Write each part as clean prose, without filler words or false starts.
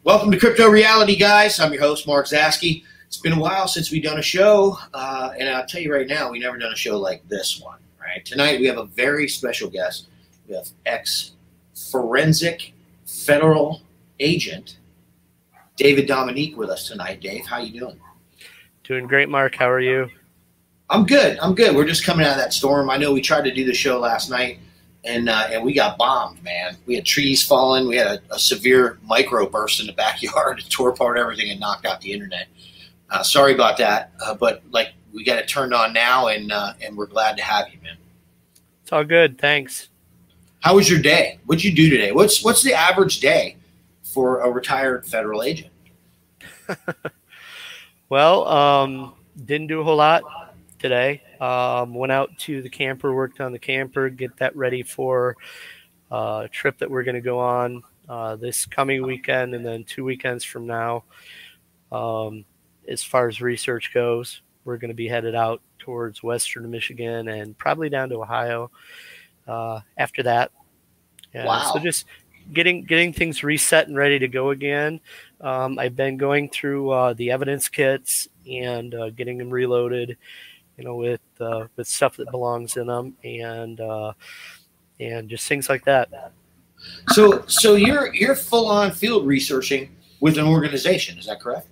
Welcome to Crypto Reality, guys. I'm your host, Mark Zasky. It's been a while since we've done a show, and I'll tell you right now, we've never done a show like this one. Right? Tonight, we have a very special guest. We have ex-forensic federal agent David Dominique with us tonight. Dave, how you doing? Doing great, Mark. How are you? I'm good. We're just coming out of that storm. I know we tried to do the show last night, and we got bombed, man. We had trees falling. We had a severe microburst in the backyard. It tore apart everything and knocked out the internet. Sorry about that, but we got it turned on now, and we're glad to have you, man. It's all good. Thanks. How was your day? What'd you do today? What's the average day for a retired federal agent? Well, didn't do a whole lot today. Went out to the camper, worked on the camper, get that ready for a trip that we're going to go on this coming weekend and then 2 weekends from now. As far as research goes, we're going to be headed out towards western Michigan and probably down to Ohio after that. Wow. So just getting things reset and ready to go again. I've been going through the evidence kits and getting them reloaded, with stuff that belongs in them and just things like that. So you're full on field researching with an organization, is that correct?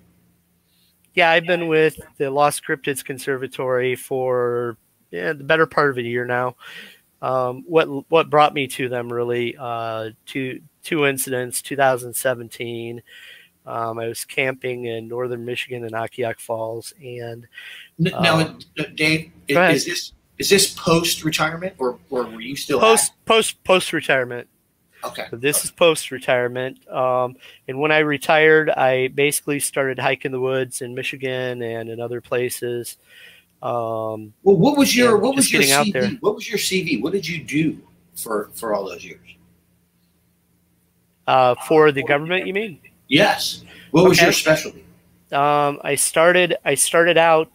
Yeah, I've been with the Lost Cryptids Conservatory for the better part of a year now. What brought me to them really, two incidents. 2017, I was camping in northern Michigan in Akiak Falls, and now, Dave, is this post retirement or were you still post retirement? Okay. So this is post retirement, and when I retired, I basically started hiking the woods in Michigan and in other places. Well, what was your CV? Out there. What was your CV? What did you do for all those years? For the government, you mean? Yes. What was your specialty? I started out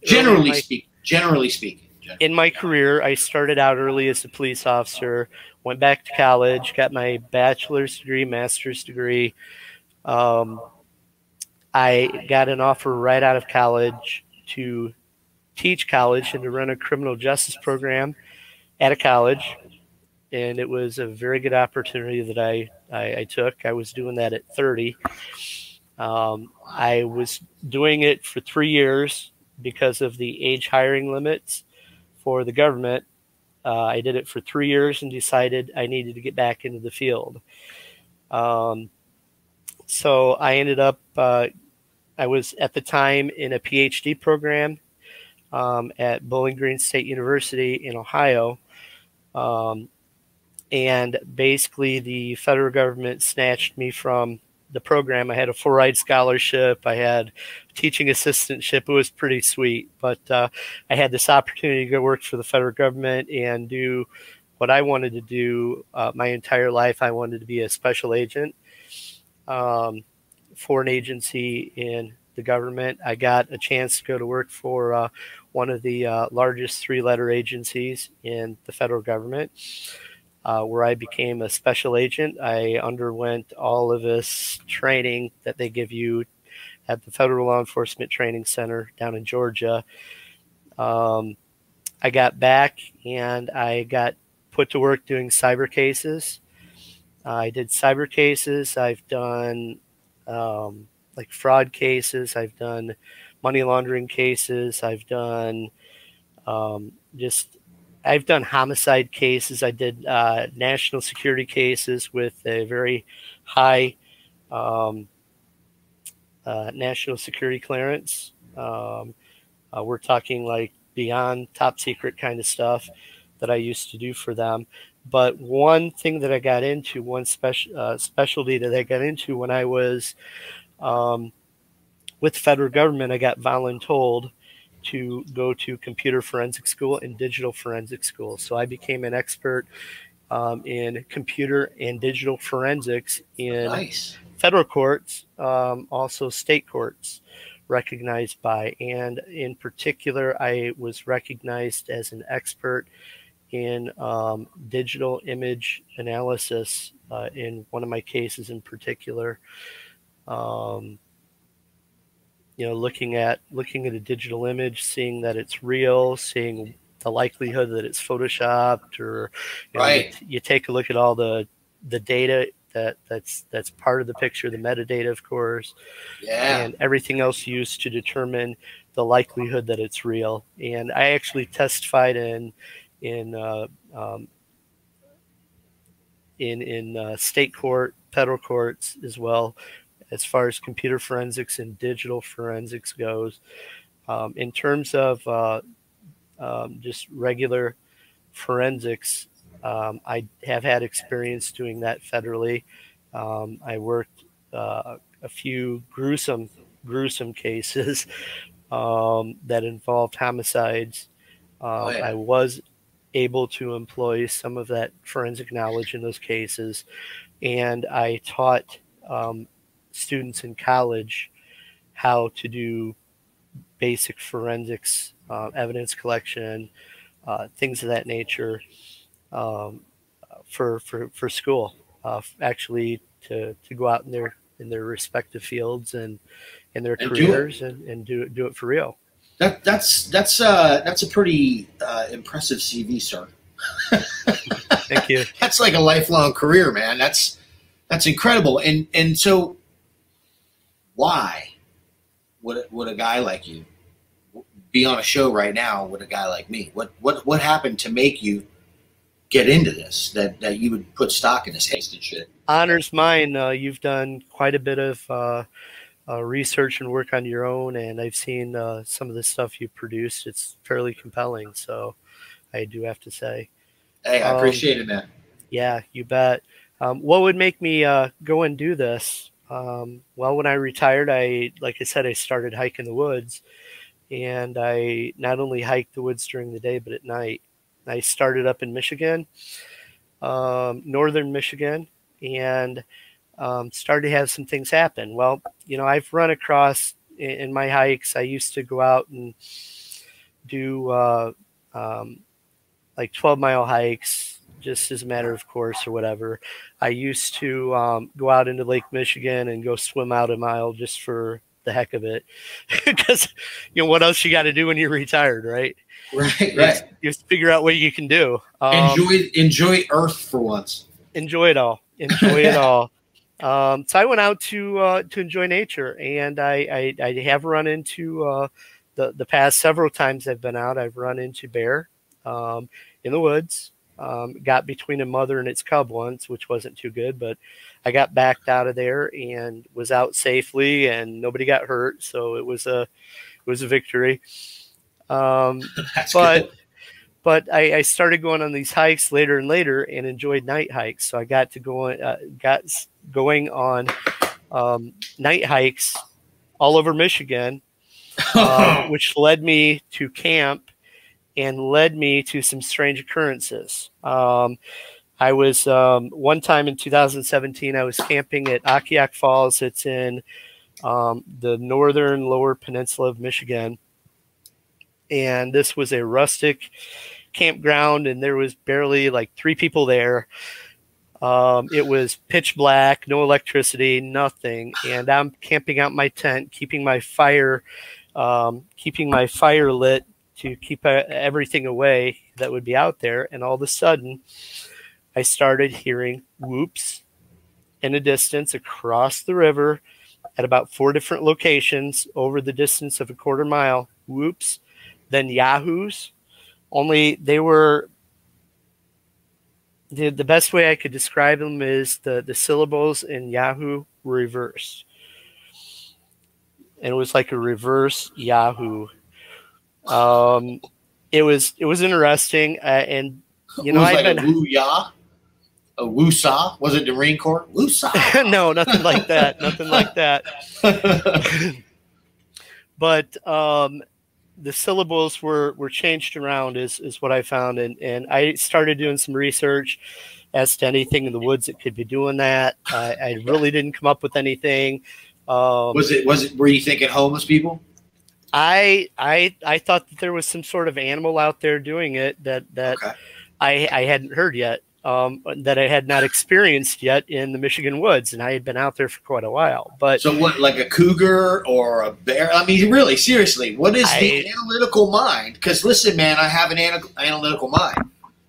generally speaking. In my career, I started out early as a police officer. Went back to college, got my bachelor's degree, master's degree. I got an offer right out of college to teach college and to run a criminal justice program at a college. And it was a very good opportunity that I took. I was doing that at 30. I was doing it for 3 years because of the age hiring limits for the government. I did it for 3 years and decided I needed to get back into the field. So I ended up, I was at the time in a PhD program at Bowling Green State University in Ohio. And basically the federal government snatched me from the program. I had a full-ride scholarship. I had a teaching assistantship. It was pretty sweet, but I had this opportunity to go work for the federal government and do what I wanted to do my entire life. I wanted to be a special agent for an agency in the government. I got a chance to go to work for one of the largest 3-letter agencies in the federal government. Where I became a special agent. I underwent all of this training that they give you at the Federal Law Enforcement Training Center down in Georgia. I got back and I got put to work doing cyber cases. I did cyber cases. I've done fraud cases. I've done money laundering cases. I've done I've done homicide cases. I did national security cases with a very high national security clearance. We're talking like beyond top secret kind of stuff that I used to do for them. But one thing that I got into, one specialty that I got into when I was with the federal government, I got voluntold to go to computer forensic school and digital forensic school. So I became an expert in computer and digital forensics in federal courts, also state courts recognized by. And in particular, I was recognized as an expert in digital image analysis in one of my cases in particular. Um, looking at a digital image, seeing that it's real, seeing the likelihood that it's photoshopped, or Right. you take a look at all the data that's part of the picture, the metadata, of course, Yeah. and everything else used to determine the likelihood that it's real. And I actually testified in um, state court, federal courts as well, as far as computer forensics and digital forensics goes. In terms of just regular forensics, I have had experience doing that federally. I worked a few gruesome cases that involved homicides. Oh yeah. I was able to employ some of that forensic knowledge in those cases, and I taught students in college how to do basic forensics, evidence collection, things of that nature, for school, actually to go out in their respective fields and in their careers and do it for real. That's a pretty impressive CV, sir. Thank you. That's like a lifelong career, man. That's incredible. And so, why would a guy like you be on a show right now with a guy like me? What happened to make you get into this? That you would put stock in this haste and shit? Honor's mine. You've done quite a bit of research and work on your own, and I've seen some of the stuff you've produced. It's fairly compelling, so I do have to say. Hey, I appreciate it, man. Yeah, you bet. What would make me go and do this? Well, when I retired, like I said, I started hiking the woods, and I not only hiked the woods during the day, but at night. I started up in Michigan, northern Michigan, and started to have some things happen. Well, I've run across in my hikes. I used to go out and do like 12-mile hikes, just as a matter of course or whatever. I used to go out into Lake Michigan and go swim out a mile just for the heck of it, because what else you got to do when you're retired, right? Right. You just figure out what you can do. Enjoy Earth for once. Enjoy it all. Enjoy it all. So I went out to enjoy nature, and I have run into the past several times I've been out. I've run into bear in the woods. Got between a mother and its cub once, which wasn't too good, but I got backed out of there and was out safely, and nobody got hurt, so it was a victory. That's good. But I started going on these hikes later and later, and enjoyed night hikes. So I got to got going on night hikes all over Michigan, which led me to camp and led me to some strange occurrences. I was one time in 2017, I was camping at Akiak Falls. It's in the northern lower peninsula of Michigan. And this was a rustic campground, and there was barely like 3 people there. It was pitch black, no electricity, nothing. And I'm camping out my tent, keeping my fire lit to keep everything away that would be out there. And all of a sudden, I started hearing whoops in the distance across the river at about 4 different locations over the distance of a quarter mile. Whoops. Then yahoos, only they were, the best way I could describe them is the syllables in Yahoo were reversed. And it was like a reverse Yahoo. It was interesting. And, it was like a woo-yah? A woo-saw? Was it the Marine Corps? Woo-saw? No, nothing like that. Nothing like that. But the syllables were changed around is what I found. And I started doing some research as to anything in the woods that could be doing that. I really didn't come up with anything. Was it, were you thinking homeless people? I thought that there was some sort of animal out there doing it that okay. I hadn't heard yet. that I had not experienced yet in the Michigan woods, and I had been out there for quite a while. But so what, like a cougar or a bear? I mean, really, seriously, what is the analytical mind? Because listen, man, I have an analytical mind.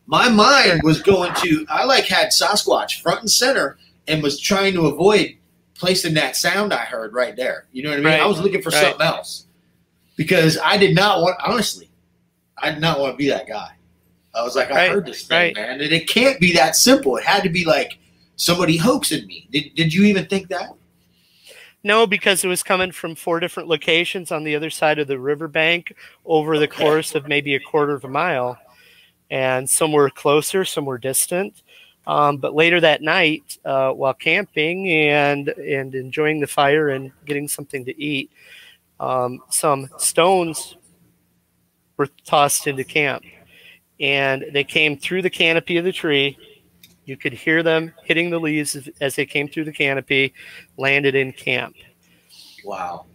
My mind was going to, I like had Sasquatch front and center and was trying to avoid placing that sound I heard right there. You know what I mean? Right. I was looking for something else because I did not want, honestly, I did not want to be that guy. I was like, I heard this thing, man, and it can't be that simple. It had to be like somebody hoaxing me. Did you even think that? No, because it was coming from 4 different locations on the other side of the riverbank over the course of maybe a quarter of a mile. And some were closer, some were distant. But later that night, while camping and enjoying the fire and getting something to eat, some stones were tossed into camp. And they came through the canopy of the tree. You could hear them hitting the leaves as they came through the canopy, landed in camp. Wow.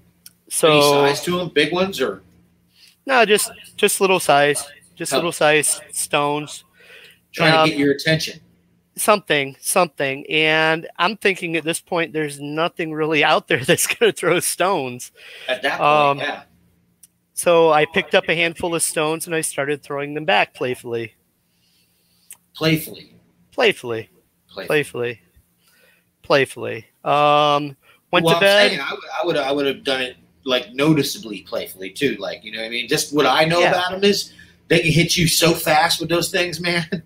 So, any size to them? Big ones or? No, just little size. Just little size stones. Trying to get your attention. Something. And I'm thinking at this point, there's nothing really out there that's going to throw stones. At that point, yeah. So I picked up a handful of stones and I started throwing them back playfully. Playfully. Went to bed. I would have done it like noticeably playfully too. Like, you know what I mean? Just what I know about them is they can hit you so fast with those things, man.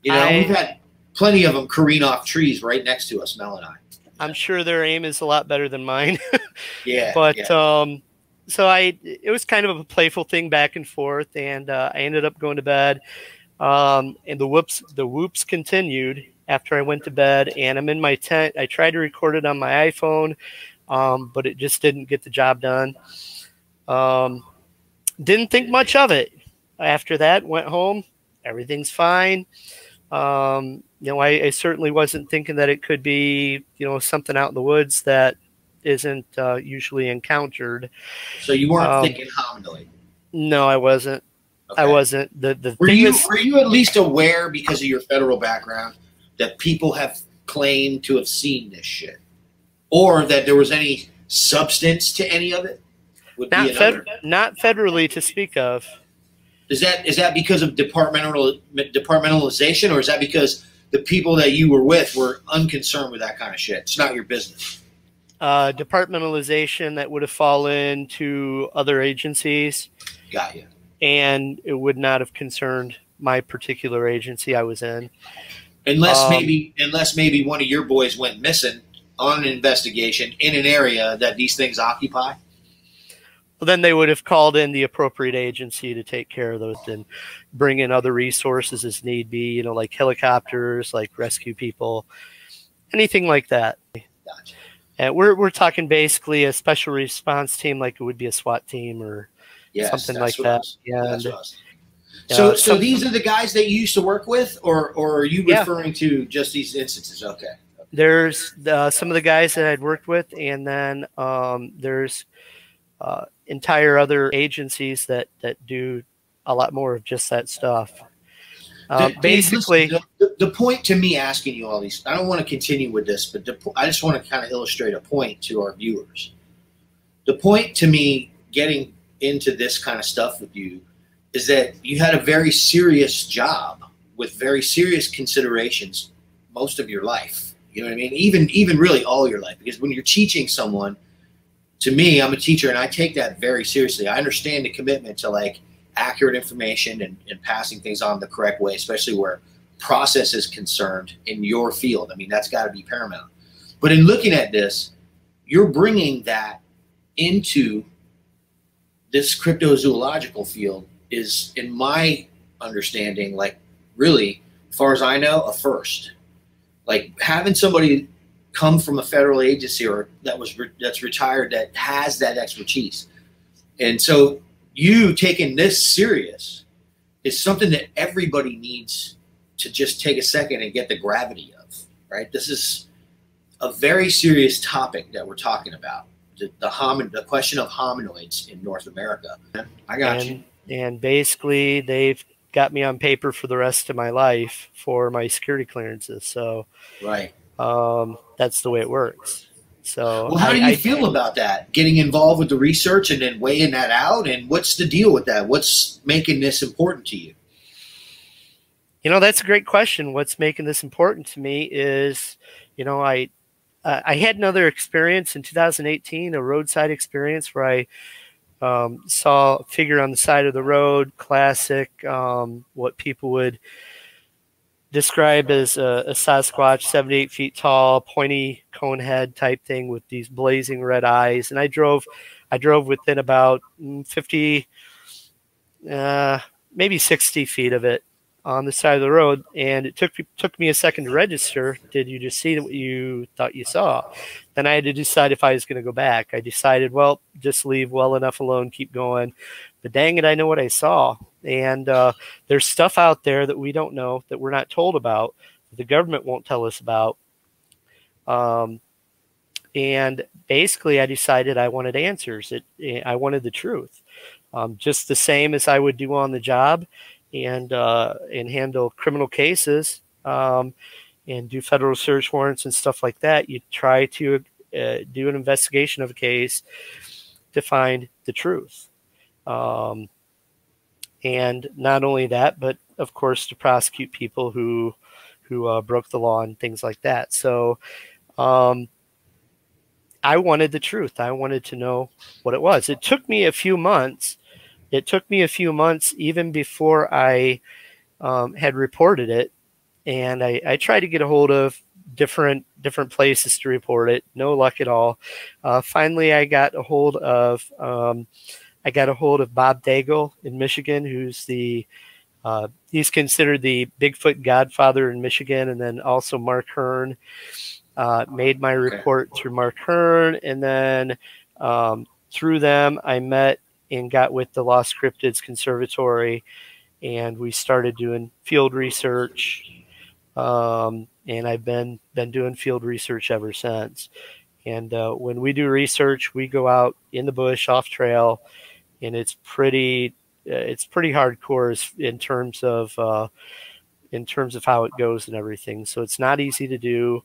You know, we've had plenty of them careen off trees right next to us, Mel and I. I'm sure their aim is a lot better than mine. Yeah. But so it was kind of a playful thing back and forth, and I ended up going to bed. And the whoops continued after I went to bed, and I'm in my tent. I tried to record it on my iPhone, but it just didn't get the job done. Didn't think much of it. After that, went home. Everything's fine. You know, I certainly wasn't thinking that it could be, you know, something out in the woods that isn't usually encountered. So you weren't thinking hominoid? No, I wasn't. Okay. I wasn't. Were you at least aware, because of your federal background, that people have claimed to have seen this shit, or that there was any substance to any of it? Not federally to speak of. Is that because of departmentalization, or is that because the people that you were with were unconcerned with that kind of shit? It's not your business. Departmentalization that would have fallen to other agencies. Got you. And it would not have concerned my particular agency I was in. Unless maybe one of your boys went missing on an investigation in an area that these things occupy. Well, then they would have called in the appropriate agency to take care of those and bring in other resources as need be, you know, like helicopters, like rescue people, anything like that. Gotcha. And we're talking basically a special response team, like it would be a SWAT team or something like that. So these are the guys that you used to work with, or are you referring to just these instances? Okay. There's some of the guys that I'd worked with, and then there's entire other agencies that do a lot more of just that stuff. Basically, the point to me asking you all these, I don't want to continue with this, but I just want to kind of illustrate a point to our viewers. The point to me getting into this kind of stuff with you is that you had a very serious job with very serious considerations most of your life. You know what I mean? Even really all your life, because when you're teaching someone, to me, I'm a teacher and I take that very seriously. I understand the commitment to like accurate information and passing things on the correct way, especially where process is concerned in your field. I mean, that's got to be paramount. But in looking at this, you're bringing that into this cryptozoological field is, in my understanding, like really, as far as I know, a first. Like having somebody come from a federal agency or that's retired that has that expertise. And so you taking this serious is something that everybody needs to just take a second and get the gravity of, right? This is a very serious topic that we're talking about. The question of hominoids in North America. I got you. And basically they've got me on paper for the rest of my life for my security clearances. So Right. that's the way it works. So Well, how do you feel about that? Getting involved with the research and then weighing that out, and what's the deal with that? What's making this important to you? That's a great question. What's making this important to me is, I had another experience in 2018, a roadside experience where I saw a figure on the side of the road, classic, what people would describe as a Sasquatch, 7 to 8 feet tall, pointy cone head type thing with these blazing red eyes. And I drove within about 50, maybe 60 feet of it on the side of the road. And it took me a second to register. Did you just see what you thought you saw? Then I had to decide if I was going to go back. I decided, well, just leave well enough alone, keep going. But dang it, I know what I saw. And there's stuff out there that we don't know, that we're not told about, that the government won't tell us about. And basically, I decided I wanted answers. I wanted the truth, just the same as I would do on the job, and handle criminal cases, and do federal search warrants and stuff like that. You try to do an investigation of a case to find the truth. And not only that, but of course to prosecute people who broke the law and things like that. So I wanted the truth. I wanted to know what it was. It took me a few months. Even before I had reported it. And I tried to get a hold of different places to report it. No luck at all. Finally, I got a hold of Bob Daigle in Michigan, who's he's considered the Bigfoot godfather in Michigan, and then also Mark Hearn. Made my report through Mark Hearn, and then through them I met and got with the Lost Cryptids Conservatory, and we started doing field research. And I've been doing field research ever since. And when we do research, we go out in the bush, off trail, and it's pretty hardcore in terms of how it goes and everything. So it's not easy to do.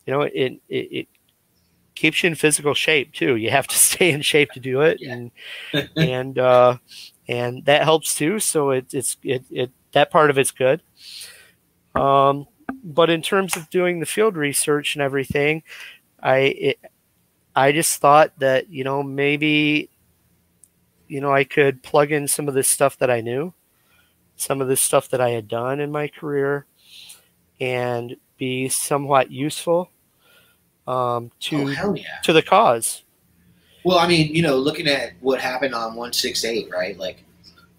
It keeps you in physical shape too. You have to stay in shape to do it, and that helps too. So that part of it's good. But in terms of doing the field research and everything, I just thought that, maybe, I could plug in some of this stuff that I knew, some of this stuff that I had done in my career, and be somewhat useful to the cause. Well, I mean, looking at what happened on 168, right? Like,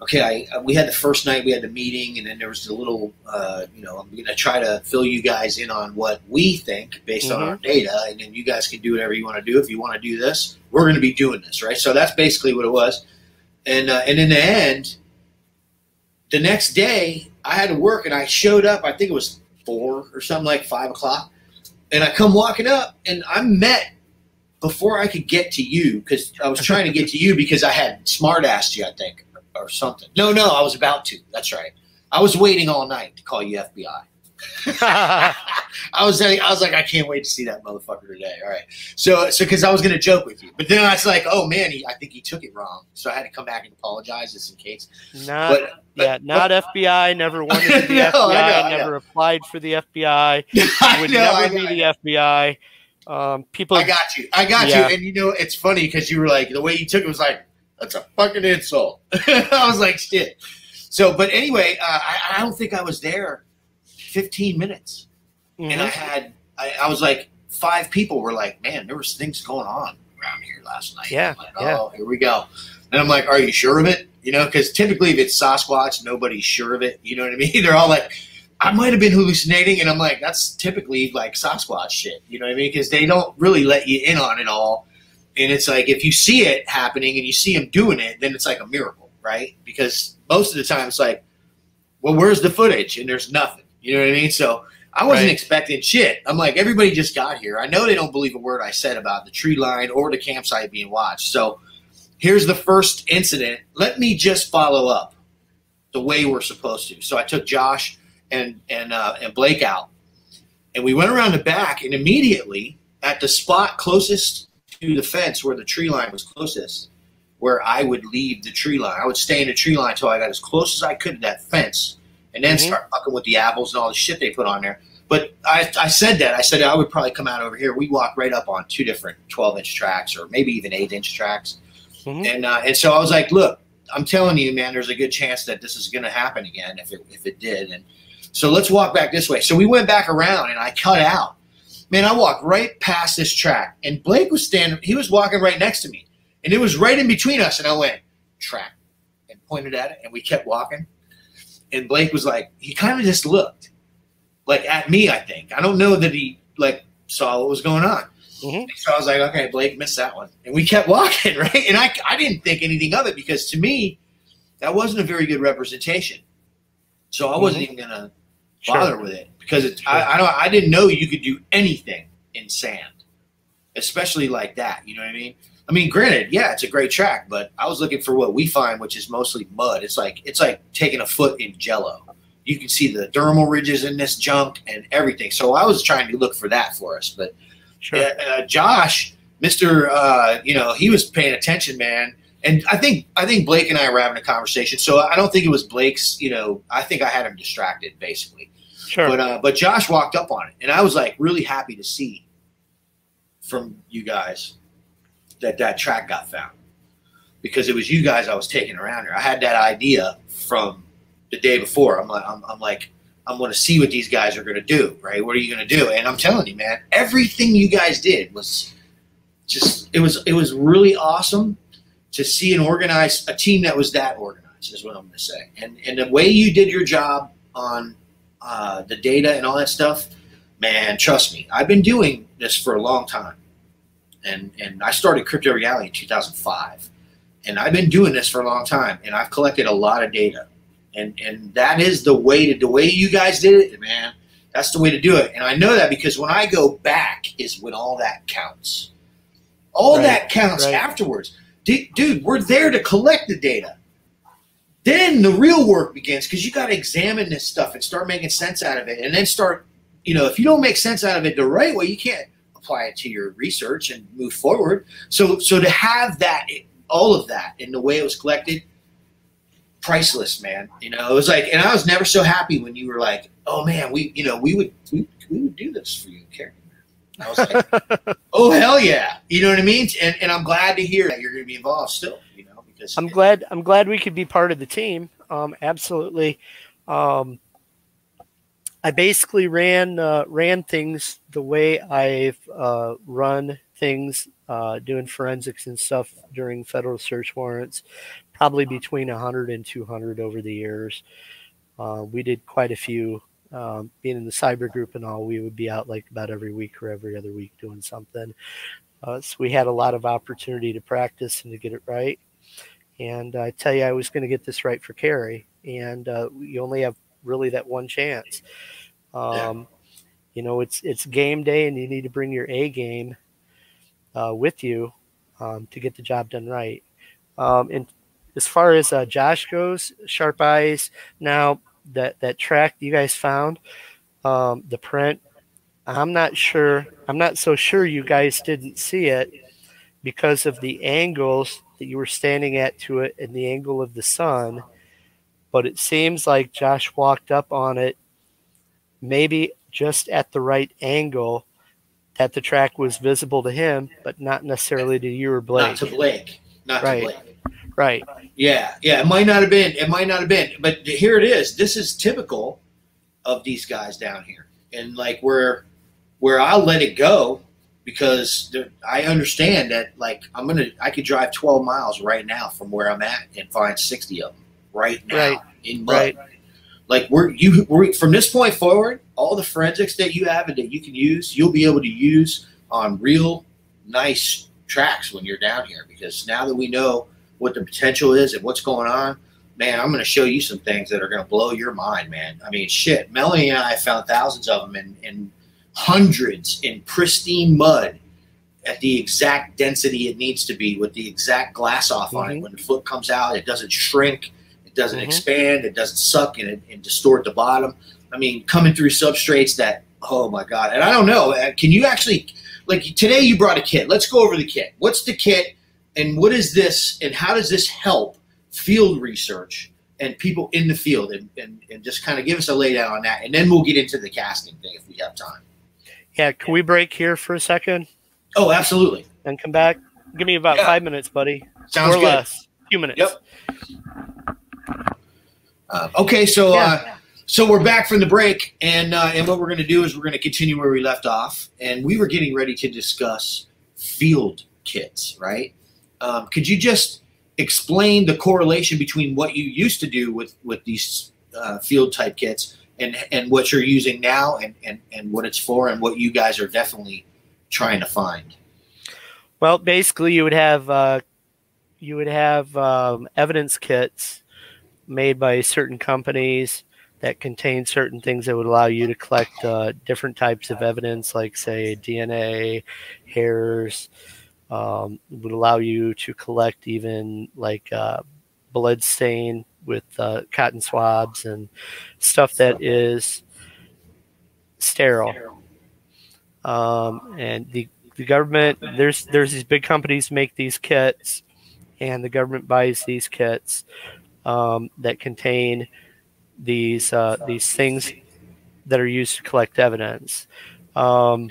okay, we had the first night, we had the meeting, and then there was the little, I'm going to try to fill you guys in on what we think based on our data, and then you guys can do whatever you want to do. If you want to do this, we're going to be doing this, right? So that's basically what it was. And in the end, the next day, I had to work, and I showed up, I think it was 4 or something, like 5 o'clock, and I come walking up, and I met before I could get to you, because I was trying to get to you because I had smart-assed you, I think, or something. No, I was about to. That's right. I was waiting all night to call you FBI. I was like, I can't wait to see that motherfucker today. All right. So because I was going to joke with you, but then I was like, oh man, I think he took it wrong. So I had to come back and apologize just in case. Not FBI. Never wanted to be FBI. Never applied for the FBI. Would never be the FBI. People. I got you. And it's funny because you were like, the way you took it was like, that's a fucking insult. I was like, shit. So, but anyway, I don't think I was there 15 minutes. And I was like, 5 people were like, man, there was things going on around here last night. Yeah. I'm like, oh, here we go. And I'm like, are you sure of it? Because typically if it's Sasquatch, nobody's sure of it. You know what I mean? They're all like, I might have been hallucinating. And I'm like, that's typically like Sasquatch shit. You know what I mean? Because they don't really let you in on it all. And it's like, if you see it happening and you see him doing it, then it's like a miracle, right? Because most of the time it's like, well, where's the footage? And there's nothing. You know what I mean? So I wasn't expecting shit. I'm like, everybody just got here. I know they don't believe a word I said about the tree line or the campsite being watched. So here's the first incident. Let me just follow up the way we're supposed to. So I took Josh and Blake out, and we went around the back, and immediately at the spot closest to the fence where the tree line was closest, where I would leave the tree line. I would stay in the tree line until I got as close as I could to that fence, and then start fucking with the apples and all the shit they put on there. But I said that. I said I would probably come out over here. We walked right up on 2 different 12-inch tracks, or maybe even 8-inch tracks. And so I was like, look, I'm telling you, man, there's a good chance that this is going to happen again if it did. And so let's walk back this way. So we went back around, and I cut out. Man, I walked right past this track, and Blake was standing. He was walking right next to me, and it was right in between us. And I went, track, and pointed at it, and we kept walking. And Blake was like, he kind of just looked, like at me, I think. I don't know that he like saw what was going on. So I was like, okay, Blake missed that one. And we kept walking, right? And I didn't think anything of it, because to me, that wasn't a very good representation. So I wasn't even going to bother with it, because I didn't know you could do anything in sand, especially like that. You know what I mean? I mean, granted, yeah, it's a great track, but I was looking for what we find, which is mostly mud. It's like taking a foot in Jello. You can see the dermal ridges in this junk and everything. So I was trying to look for that for us. But Josh, Mr. He was paying attention, man. And I think Blake and I were having a conversation. So I don't think it was Blake's. I think I had him distracted, basically. But Josh walked up on it, and I was like really happy to see from you guys that track got found, because it was you guys I was taking around here. I had that idea from the day before. I'm like, I'm going to see what these guys are going to do, right? What are you going to do? And I'm telling you, man, everything you guys did was just, it was really awesome to see a team that was that organized, is what I'm going to say. And the way you did your job on the data and all that stuff, man, trust me, I've been doing this for a long time. And I started Crypto Reality in 2005. And I've been doing this for a long time, and I've collected a lot of data. And that is the way you guys did it, man. That's the way to do it. And I know that because when I go back is when all that counts. All that counts afterwards. Dude, we're there to collect the data. Then the real work begins, because you got to examine this stuff and start making sense out of it. And then start, if you don't make sense out of it the right way, you can't apply it to your research and move forward. So to have that, all of that in the way it was collected, priceless, man. It was like, and I was never so happy when you were like, oh man, we would do this for you, Karen. I was like, oh hell yeah. You know what I mean? And I'm glad to hear that you're going to be involved still, because I'm glad we could be part of the team. Absolutely. I basically ran things the way I've run things doing forensics and stuff during federal search warrants, probably between 100 and 200 over the years. We did quite a few. Being in the cyber group and all, we would be out like about every week or every other week doing something. So we had a lot of opportunity to practice and to get it right. And I tell you, I was going to get this right for Carrie. And you only have really that one chance. It's game day, and you need to bring your A game with you to get the job done right. And as far as Josh goes, sharp eyes. Now that track you guys found, the print, I'm not so sure you guys didn't see it because of the angles that you were standing at to it and the angle of the sun. But it seems like Josh walked up on it maybe just at the right angle that the track was visible to him, but not necessarily to you or Blake. Not to Blake. Right. Yeah. It might not have been. But here it is. This is typical of these guys down here. And like where I'll let it go, because I understand that I could drive 12 miles right now from where I'm at and find 60 of them right now in mud. Right. Like we're from this point forward, all the forensics that you have and that you can use, you'll be able to use on real nice tracks when you're down here. Because now that we know what the potential is and what's going on, man, I'm going to show you some things that are going to blow your mind, man. I mean, shit, Melanie and I found thousands of them and hundreds in pristine mud at the exact density it needs to be with the exact glass off on it. When the foot comes out, it doesn't shrink. It doesn't expand. It doesn't suck and distort the bottom. I mean, coming through substrates that, oh my God. And I don't know, can you actually, like today you brought a kit. Let's go over the kit. What's the kit and what is this and how does this help field research and people in the field? And just kind of give us a lay down on that. And then we'll get into the casting thing if we have time. Yeah, can we break here for a second? Oh, absolutely. And come back? Give me about 5 minutes, buddy. Sounds or good. Less. A few minutes. Yep. Okay, so so we're back from the break, and what we're going to do is we're going to continue where we left off, and we were getting ready to discuss field kits, right? Could you just explain the correlation between what you used to do with these field type kits and what you're using now and what it's for and what you guys are definitely trying to find? Well, basically, you would have evidence kits made by certain companies that contain certain things that would allow you to collect different types of evidence, like say DNA, hairs. Would allow you to collect even like blood stain with cotton swabs and stuff that is sterile. And the government, there's these big companies make these kits, and the government buys these kits that contain these things that are used to collect evidence. I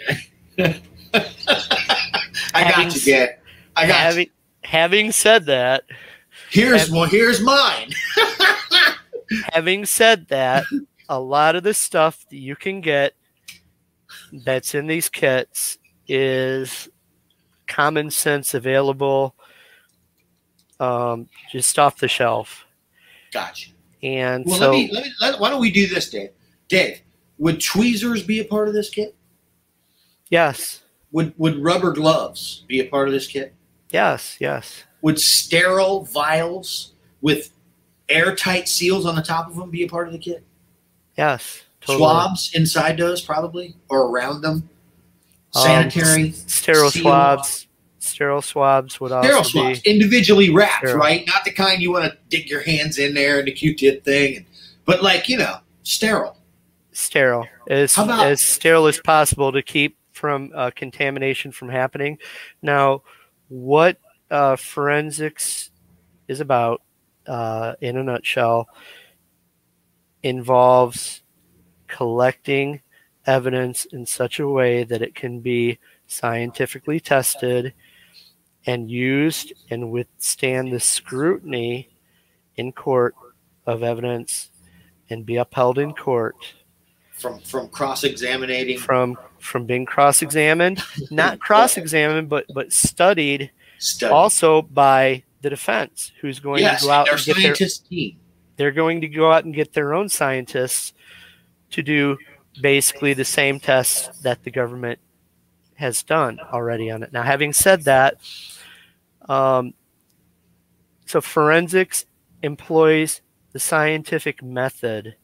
got you, Dad. I got you. Having said that, here's mine. Having said that, a lot of the stuff that you can get that's in these kits is common sense available, just off the shelf. Gotcha. And well, so, why don't we do this, Dave? Dave, would tweezers be a part of this kit? Yes. Would rubber gloves be a part of this kit? Yes, yes. Would sterile vials with airtight seals on the top of them be a part of the kit? Yes. Totally. Swabs inside those probably or around them? Sanitary? Sterile swabs. Sterile swabs would also be individually wrapped, sterile. Right? Not the kind you want to dig your hands in there in the Q-tip thing, but like, sterile. Sterile. As sterile as possible to keep from contamination from happening. Now, what forensics is about, in a nutshell, involves collecting evidence in such a way that it can be scientifically tested and used and withstand the scrutiny in court of evidence and be upheld in court. From cross-examining? From being cross-examined, not cross-examined, but studied also by the defense, who's going to go out and get scientist team. They're going to go out and get their own scientists to do basically the same tests that the government has done already on it. Now, having said that, so forensics employs the scientific method,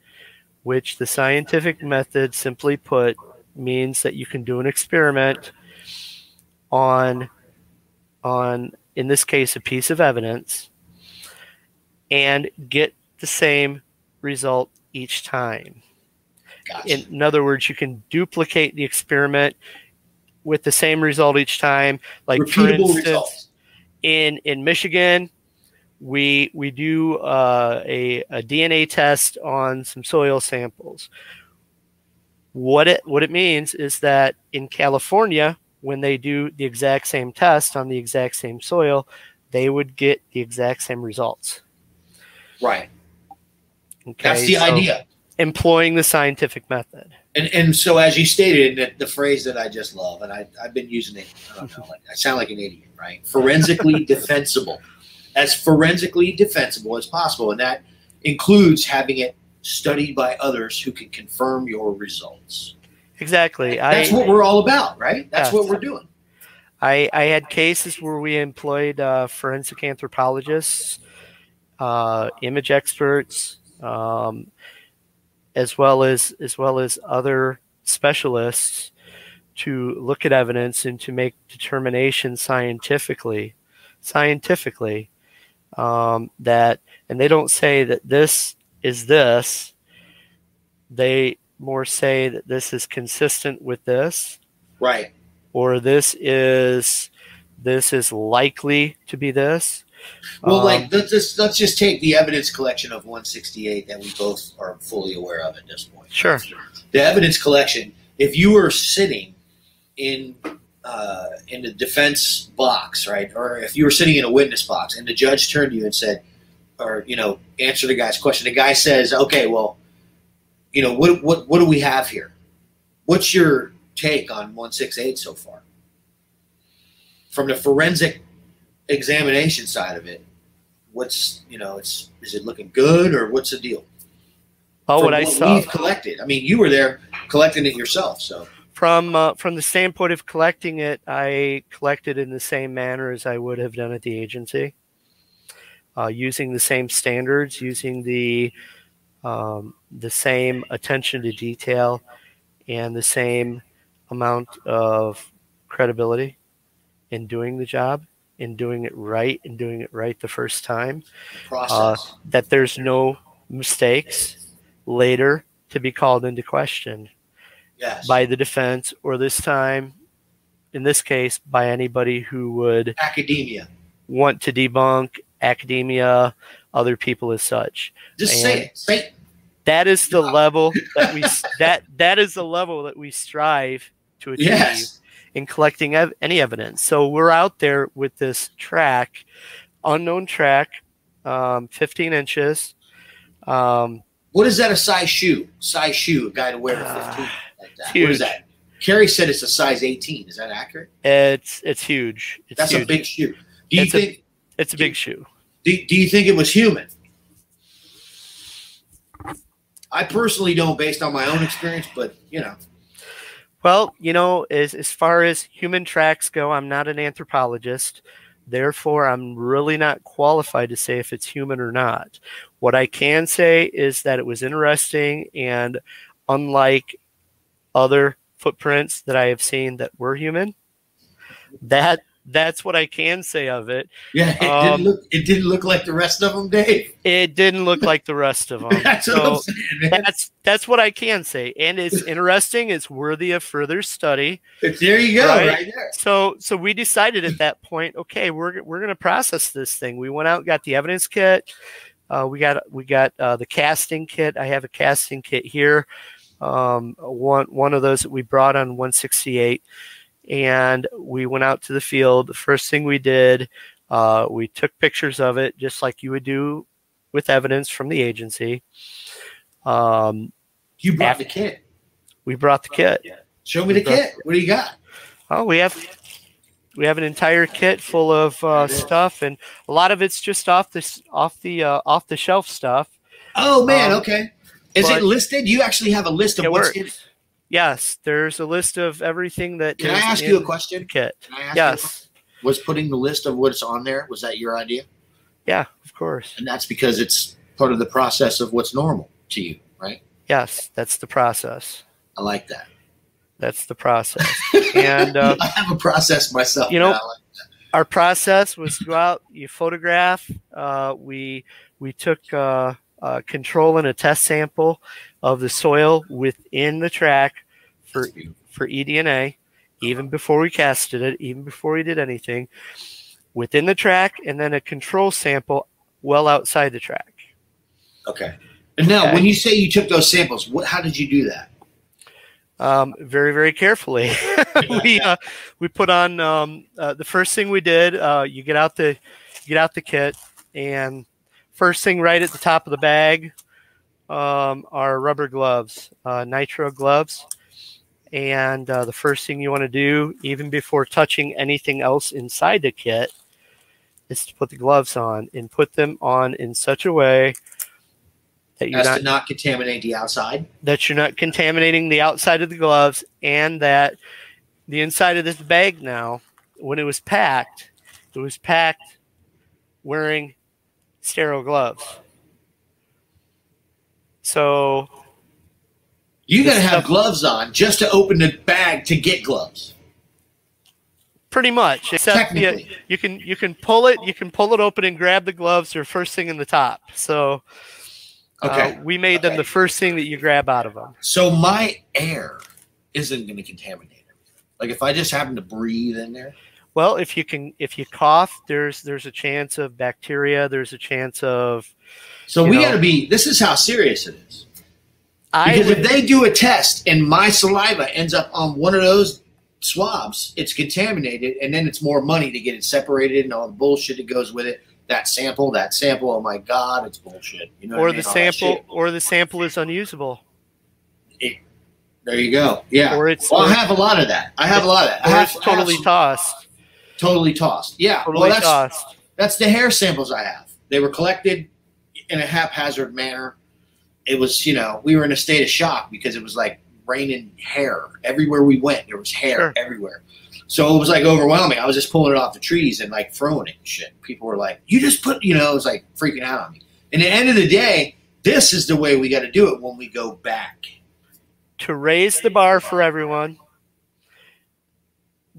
which the scientific method, simply put, means that you can do an experiment on in this case, a piece of evidence, and get the same result each time. Gotcha. In other words, you can duplicate the experiment with the same result each time. Like repeatable for instance, results. In Michigan, we do a DNA test on some soil samples. What it means is that in California, when they do the exact same test on the exact same soil, they would get the exact same results. Right. Okay, that's the idea. Employing the scientific method. And so, as you stated, the phrase that I just love, and I've been using it, I don't know, I sound like an idiot, right? Forensically defensible. As forensically defensible as possible. And that includes having it studied by others who can confirm your results. Exactly. That's what we're all about, right? That's what we're doing. I had cases where we employed forensic anthropologists, image experts, as well as other specialists to look at evidence and to make determinations scientifically that, and they don't say that this is this. They more say that this is consistent with this, right? Or this is likely to be this. Well, like let's just take the evidence collection of 168 that we both are fully aware of at this point. Sure. The evidence collection. If you were sitting in the defense box, right, or if you were sitting in a witness box, and the judge turned to you and said, or answer the guy's question. The guy says, "Okay, well, what do we have here? What's your take on 168 so far? From the forensic examination side of it, what's is it looking good, or what's the deal?" Oh, what I saw. We've collected. I mean, you were there collecting it yourself, so. From the standpoint of collecting it, I collected in the same manner as I would have done at the agency, using the same standards, using the same attention to detail, and the same amount of credibility in doing the job, in doing it right, and doing it right the first time. Process. That there's no mistakes later to be called into question. Yes. By the defense, or this time, in this case, by anybody who would academia want to debunk academia, other people as such. Just say it. That is the level that we that is the level that we strive to achieve. Yes. In collecting any evidence. So we're out there with this track, unknown track, 15 inches. What is that? A size shoe? Size shoe? A guy to wear a 15 like that. Huge. What is that? Kerry said it's a size 18. Is that accurate? It's huge. That's huge. A big shoe. Do you think it's a big shoe? Do you think it was human? I personally don't, based on my own experience, but Well, as far as human tracks go, I'm not an anthropologist. Therefore, I'm really not qualified to say if it's human or not. What I can say is that it was interesting, and unlike other footprints that I have seen that were human, that's what I can say of it. Yeah, it didn't look like the rest of them, Dave. It didn't look like the rest of them. That's what I'm saying, man. That's what I can say, and it's interesting. It's worthy of further study. There you go, right there. So we decided at that point, okay, we're going to process this thing. We went out and got the evidence kit. We got the casting kit. I have a casting kit here. One of those that we brought on 168. And we went out to the field. The first thing we did, we took pictures of it, just like you would do with evidence from the agency. You brought the kit. We brought the kit. Show me the kit. What do you got? Oh, we have an entire kit full of stuff, and a lot of it's just off the shelf stuff. Oh man, okay. Is it listed? You actually have a list of what's in it? Yes, there's a list of everything that. Can I ask you a question? Kit. Yes. Was putting the list of what's on there, was that your idea? Yeah, of course. And that's because it's part of the process of what's normal to you, right? Yes, that's the process. I like that. That's the process. And I have a process myself. Our process was go out, you photograph. We took control and a test sample of the soil within the track for eDNA, even before we casted it, even before we did anything, within the track, and then a control sample well outside the track. Okay. And now, when you say you took those samples, how did you do that? Very, very carefully. We put on the first thing we did. You get out the kit, and first thing right at the top of the bag are rubber gloves, nitro gloves. And the first thing you want to do, even before touching anything else inside the kit, is to put the gloves on, and put them on in such a way that you're not contaminate the outside. That you're not contaminating the outside of the gloves, and that the inside of this bag now, when it was packed wearing sterile gloves. So you got to have gloves on just to open the bag to get gloves. Pretty much, except Technically. you can pull it open and grab the gloves. They're first thing in the top. So we made them the first thing that you grab out of them. So my air isn't going to contaminate it. Like if I just happen to breathe in there. Well, if you cough, there's a chance of bacteria. There's a chance of. So we got to be. This is how serious it is. Because if they do a test and my saliva ends up on one of those swabs, it's contaminated, and then it's more money to get it separated and all the bullshit that goes with it. That sample, oh my God, it's bullshit. You know or the sample is unusable. There you go. Yeah. I have a lot of that. It's totally tossed. Totally tossed. Yeah. Totally tossed. That's the hair samples I have. They were collected in a haphazard manner. It was, we were in a state of shock because it was like raining hair everywhere we went. There was hair everywhere. So it was like overwhelming. I was just pulling it off the trees and like throwing it and shit. People were like, you just put, it was like freaking out on me. And at the end of the day, this is the way we got to do it when we go back. To raise the bar for everyone,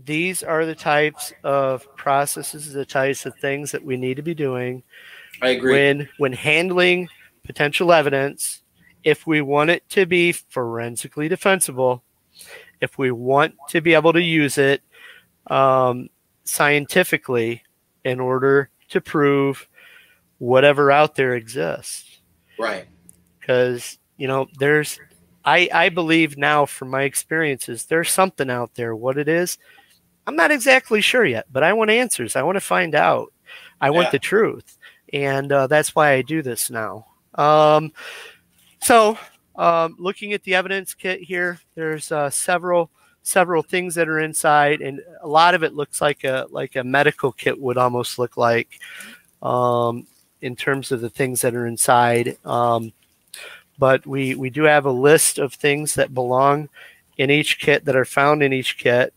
these are the types of processes, the types of things that we need to be doing. I agree. When handling potential evidence, if we want it to be forensically defensible, if we want to be able to use it scientifically in order to prove whatever out there exists. Right. Because, I believe now from my experiences, there's something out there. What it is, I'm not exactly sure yet, but I want answers. I want to find out. I want the truth. And that's why I do this now. So looking at the evidence kit here, there's several things that are inside, and a lot of it looks like a medical kit would almost look like in terms of the things that are inside. But we do have a list of things that belong in each kit, that are found in each kit.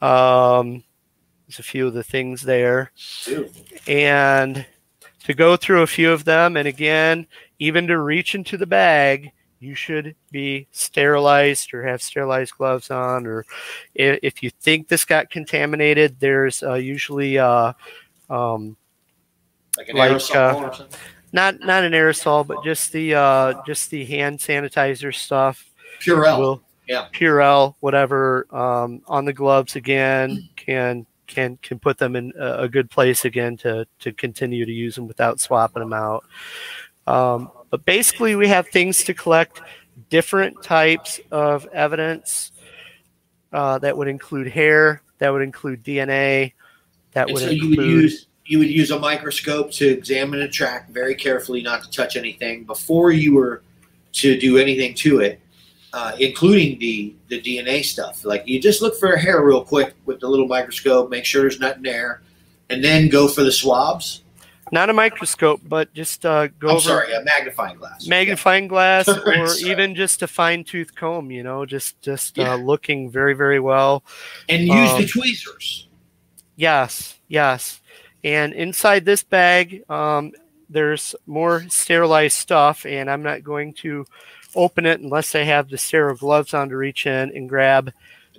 There's a few of the things there. And to go through a few of them, and again, even to reach into the bag, you should be sterilized or have sterilized gloves on. Or if you think this got contaminated, there's usually like an aerosol or something? Not an aerosol, but just the hand sanitizer stuff. Purell. Purell, whatever, on the gloves again, can put them in a good place again to continue to use them without swapping them out. But basically, we have things to collect different types of evidence that would include hair, that would include DNA, that would include. You would use a microscope to examine a track very carefully, not to touch anything before you were to do anything to it, including the DNA stuff. Like you just look for a hair real quick with the little microscope, make sure there's nothing there, and then go for the swabs. Not a microscope, but just go over. A magnifying glass. Magnifying glass, or even just a fine-tooth comb. Just looking very, very well. And use the tweezers. Yes. And inside this bag, there's more sterilized stuff, and I'm not going to open it unless I have the sterile gloves on to reach in and grab.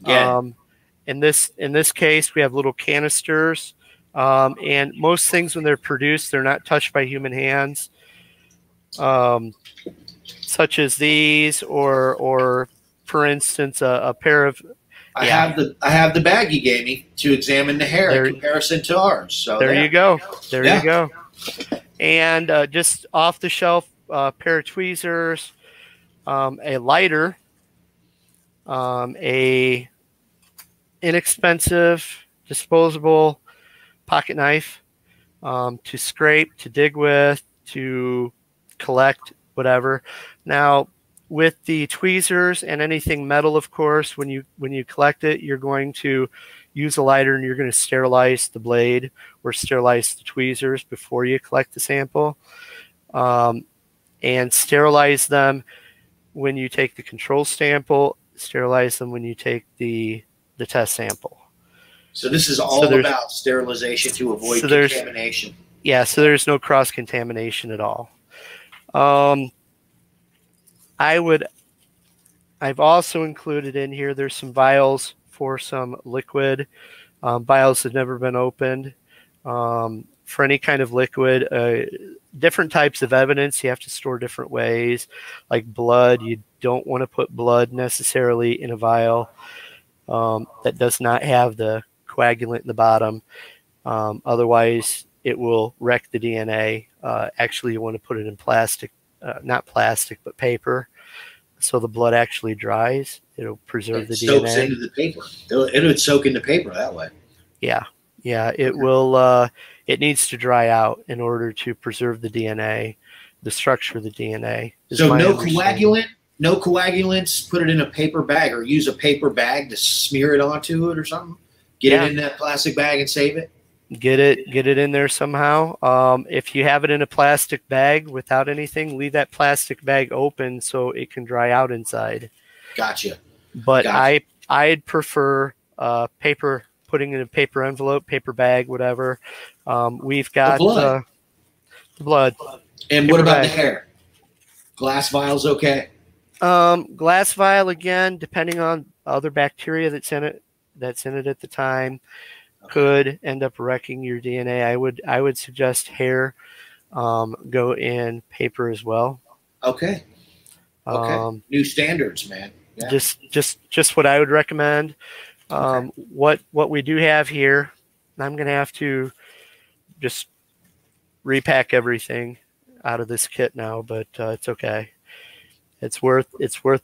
In this case, we have little canisters, and most things when they're produced, they're not touched by human hands, such as these, or for instance, a pair of. I have the bag you gave me to examine the hair in comparison to ours. So there you go. You go. And just off the shelf, pair of tweezers, a lighter, a inexpensive disposable pocket knife to scrape, to dig with, to collect whatever. Now, with the tweezers and anything metal, of course, when you collect it, you're going to use a lighter and you're going to sterilize the blade or sterilize the tweezers before you collect the sample, and sterilize them when you take the control sample, sterilize them when you take the test sample. So this is all about sterilization to avoid contamination. Yeah, so there's no cross-contamination at all. I've also included in here, there's some vials for some liquid Vials have never been opened. For any kind of liquid, different types of evidence you have to store different ways. Like blood, you don't want to put blood necessarily in a vial that does not have the coagulant in the bottom. Otherwise, it will wreck the DNA. Actually, you want to put it in plastic, not plastic, but paper, so the blood actually dries. It'll preserve the DNA. It soaks into the paper. It would soak into paper that way. Yeah. It will. It needs to dry out in order to preserve the DNA, the structure of the DNA. So no coagulant, no coagulants. Put it in a paper bag, or use a paper bag to smear it onto it or something. Get it in that plastic bag and save it. Get it in there somehow. If you have it in a plastic bag without anything, leave that plastic bag open so it can dry out inside. Gotcha. But I'd prefer paper, putting in a paper envelope, paper bag, whatever. We've got the blood. And what about the hair? Glass vial's okay? Glass vial, again, depending on other bacteria that's in it at the time, could end up wrecking your DNA. I would suggest hair go in paper as well. Okay. New standards, man. Yeah. Just what I would recommend. What we do have here, I'm going to have to just repack everything out of this kit now, but it's okay. It's worth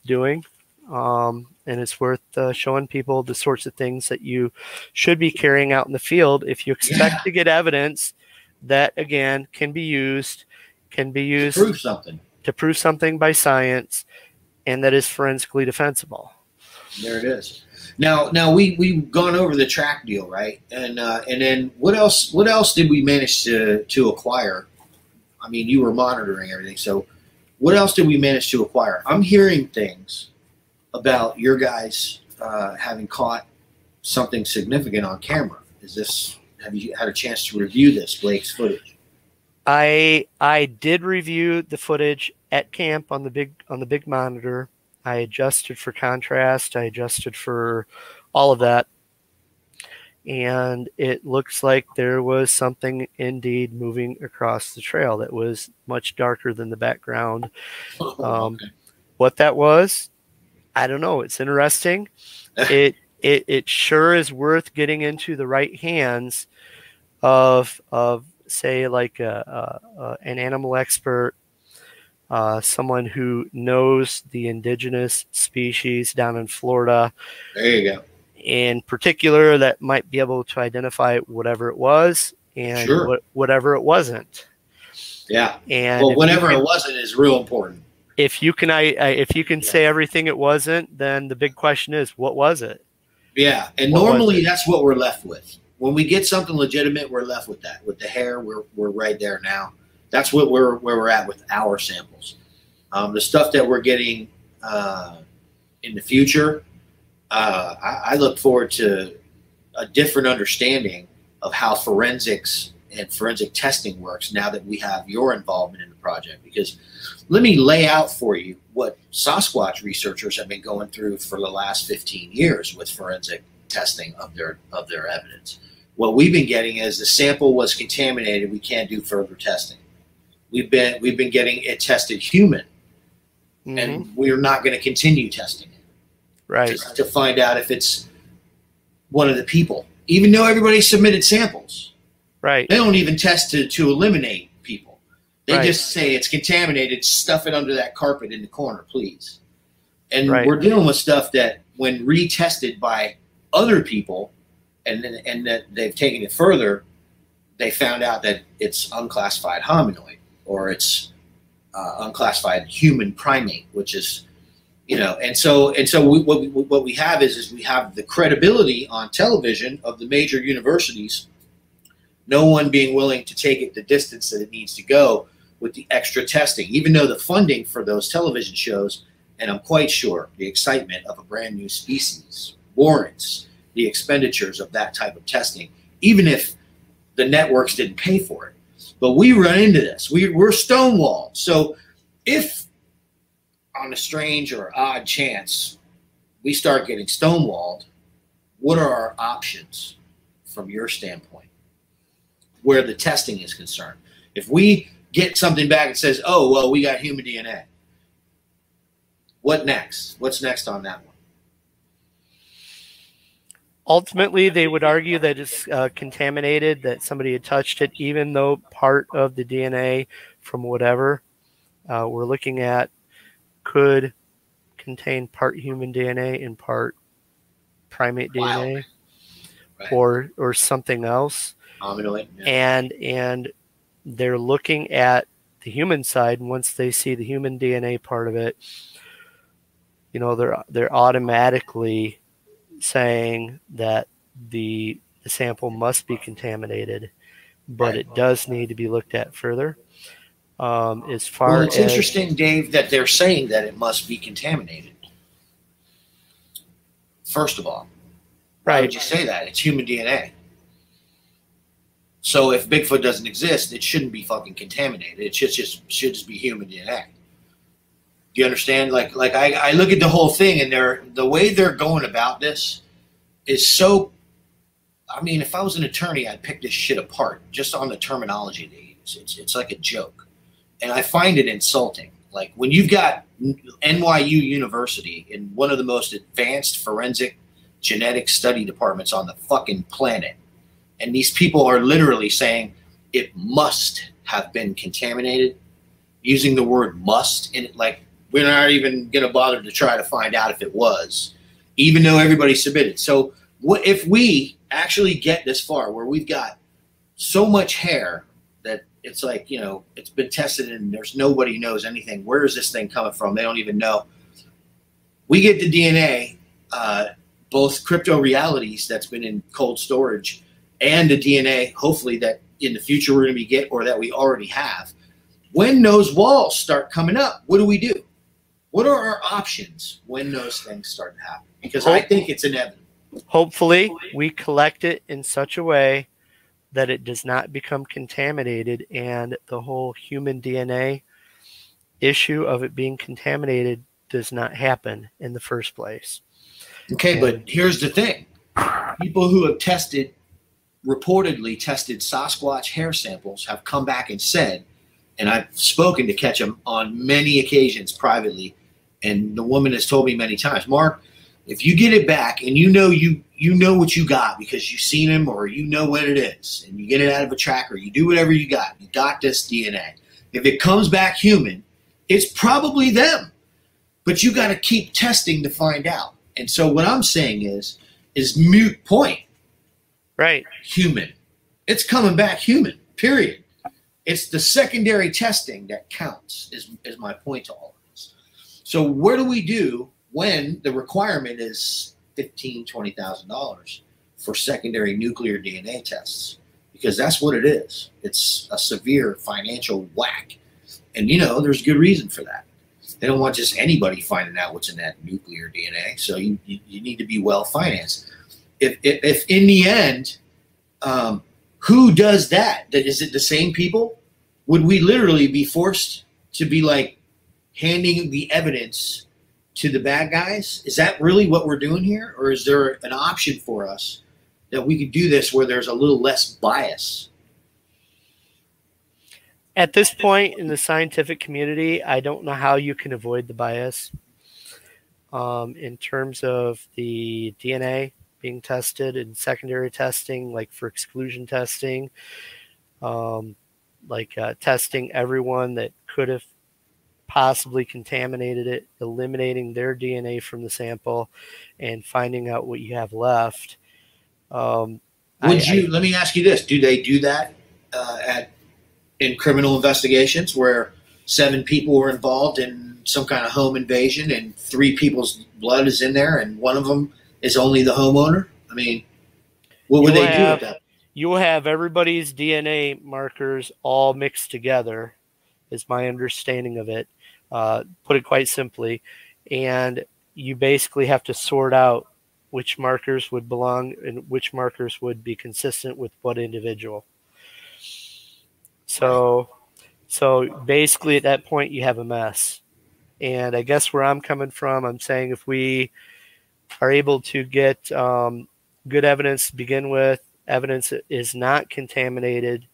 doing, and it's worth showing people the sorts of things that you should be carrying out in the field if you expect to get evidence that, again, can be used to prove something by science, and that is forensically defensible. There it is. Now we've gone over the track deal, right? And then what else did we manage to acquire? I mean, you were monitoring everything, so what else did we manage to acquire? I'm hearing things about your guys having caught something significant on camera. Have you had a chance to review this, Blake's footage? I did review the footage at camp on the big monitor. I adjusted for contrast. I adjusted for all of that. And it looks like there was something indeed moving across the trail that was much darker than the background. What that was, I don't know. It's interesting. It sure is worth getting into the right hands of say, like an animal expert, someone who knows the indigenous species down in Florida. There you go. In particular, that might be able to identify whatever it was and whatever it wasn't. Yeah. And whatever it wasn't is real important. If you can say everything it wasn't, then the big question is, what was it? Yeah, and normally that's what we're left with. When we get something legitimate, we're left with that. With the hair, we're right there now. That's where we're at with our samples. The stuff that we're getting in the future, I look forward to a different understanding of how forensics and forensic testing works now that we have your involvement in the project. Because let me lay out for you what Sasquatch researchers have been going through for the last 15 years with forensic testing of their evidence. What we've been getting is the sample was contaminated. We can't do further testing. We've been getting it tested human, and we're not going to continue testing it. Right. To find out if it's one of the people, even though everybody submitted samples. Right. They don't even test to eliminate people. They just say it's contaminated. Stuff it under that carpet in the corner, please. And we're dealing with stuff that, when retested by other people, and that they've taken it further, they found out that it's unclassified hominoid, or it's unclassified human primate, which is, and so what we have is we have the credibility on television of the major universities, no one being willing to take it the distance that it needs to go with the extra testing, even though the funding for those television shows, and I'm quite sure the excitement of a brand new species warrants the expenditures of that type of testing, even if the networks didn't pay for it. But we run into this. We're stonewalled. So if on a strange or odd chance we start getting stonewalled, what are our options? from your standpoint, where the testing is concerned? If we get something back that says, oh, well, we got human DNA, what next? What's next on that one? Ultimately, they would argue that it's contaminated, that somebody had touched it, even though part of the DNA from whatever we're looking at could contain part human DNA and part primate DNA, right, or something else. Aminoid, yeah. And they're looking at the human side, and once they see the human DNA part of it, you know, they're automatically saying that the sample must be contaminated, but right, it does need to be looked at further. As far well, it's as interesting, Dave, that they're saying that it must be contaminated. First of all, why would you say that? It's human DNA. So if Bigfoot doesn't exist, it shouldn't be fucking contaminated. It should just be human DNA. Do you understand? Like I look at the whole thing, and the way they're going about this is so. I mean, if I was an attorney, I'd pick this shit apart just on the terminology they use. It's like a joke, and I find it insulting. Like when you've got NYU University in one of the most advanced forensic genetic study departments on the fucking planet, and these people are literally saying it must have been contaminated, using the word must in it, like we're not even going to bother to try to find out if it was, even though everybody submitted. So what if we actually get this far where we've got so much hair that it's like, you know, it's been tested and there's nobody knows anything. Where is this thing coming from? They don't even know. We get the DNA, both crypto realities that's been in cold storage and the DNA, hopefully, that in the future we're going to get, or that we already have. When those walls start coming up, what do we do? What are our options when those things start to happen? Because I think it's inevitable. Hopefully, we collect it in such a way that it does not become contaminated, and the whole human DNA issue of it being contaminated does not happen in the first place. Okay, but here's the thing. People who have reportedly tested Sasquatch hair samples have come back and said, and I've spoken to Ketchum on many occasions privately, and the woman has told me many times, Mark, if you get it back and you know what you got because you've seen him or you know what it is, and you get it out of a tracker, you do whatever you got this DNA. If it comes back human, it's probably them. But you got to keep testing to find out. And so what I'm saying is moot point. Right. Human. It's coming back human, period. It's the secondary testing that counts, is my point to all of this. So what do we do when the requirement is $15,000, $20,000 for secondary nuclear DNA tests? Because that's what it is. It's a severe financial whack. And, you know, there's good reason for that. They don't want just anybody finding out what's in that nuclear DNA. So you need to be well financed. If in the end, who does that? Is it the same people? Would we literally be forced to be like handing the evidence to the bad guys? Is that really what we're doing here? Or is there an option for us that we could do this where there's a little less bias? At this point in the scientific community, I don't know how you can avoid the bias. In terms of the DNA being tested and secondary testing, like for exclusion testing, testing everyone that could have possibly contaminated it, eliminating their DNA from the sample, and finding out what you have left. Let me ask you this: do they do that in criminal investigations where 7 people were involved in some kind of home invasion and 3 people's blood is in there and one of them is only the homeowner? I mean, what would they do with that? You will have everybody's DNA markers all mixed together, is my understanding of it. Put it quite simply. And you basically have to sort out which markers would belong and which markers would be consistent with what individual. So basically at that point you have a mess. And I guess where I'm coming from, I'm saying if we are able to get good evidence to begin with, evidence is not contaminated,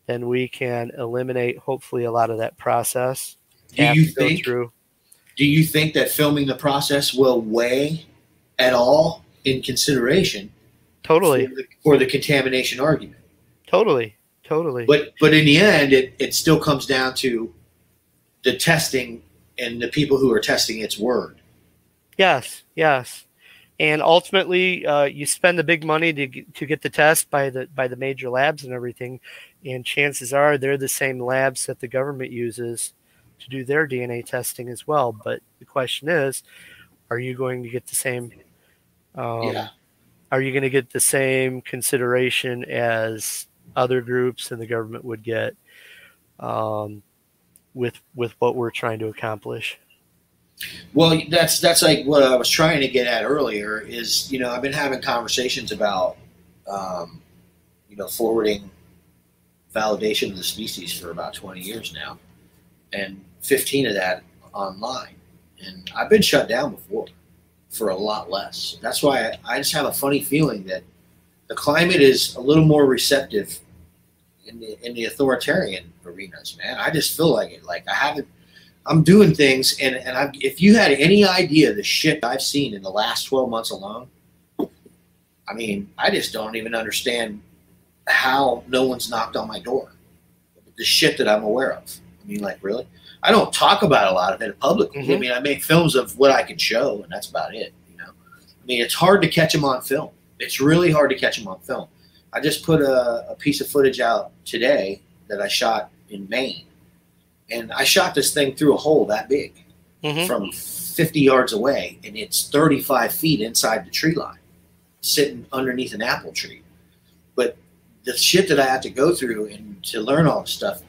then we can eliminate hopefully a lot of that process. Do you think that filming the process will weigh at all in consideration Totally. for the contamination argument? Totally. But in the end, it still comes down to the testing and the people who are testing its word. Yes. And ultimately, you spend the big money to get the test by the major labs and everything, and chances are they're the same labs that the government uses to do their DNA testing as well. But the question is, are you going to get the same? Are you going to get the same consideration as other groups and the government would get with what we're trying to accomplish? Well, that's like what I was trying to get at earlier is, I've been having conversations about, forwarding validation of the species for about 20 years now, and 15 of that online. And I've been shut down before for a lot less. That's why I just have a funny feeling that the climate is a little more receptive in the authoritarian arenas, man. I just feel like it. Like I'm doing things, and if you had any idea the shit I've seen in the last 12 months alone, I mean, I just don't even understand how no one's knocked on my door. The shit that I'm aware of. I mean, like, really? I don't talk about a lot of it publicly. Mm-hmm. I mean, I make films of what I can show, and that's about it, I mean, it's hard to catch them on film. It's really hard to catch them on film. I just put a piece of footage out today that I shot in Maine. And I shot this thing through a hole that big from 50 yards away, and it's 35 feet inside the tree line, sitting underneath an apple tree. But the shit that I had to go through and to learn all this stuff,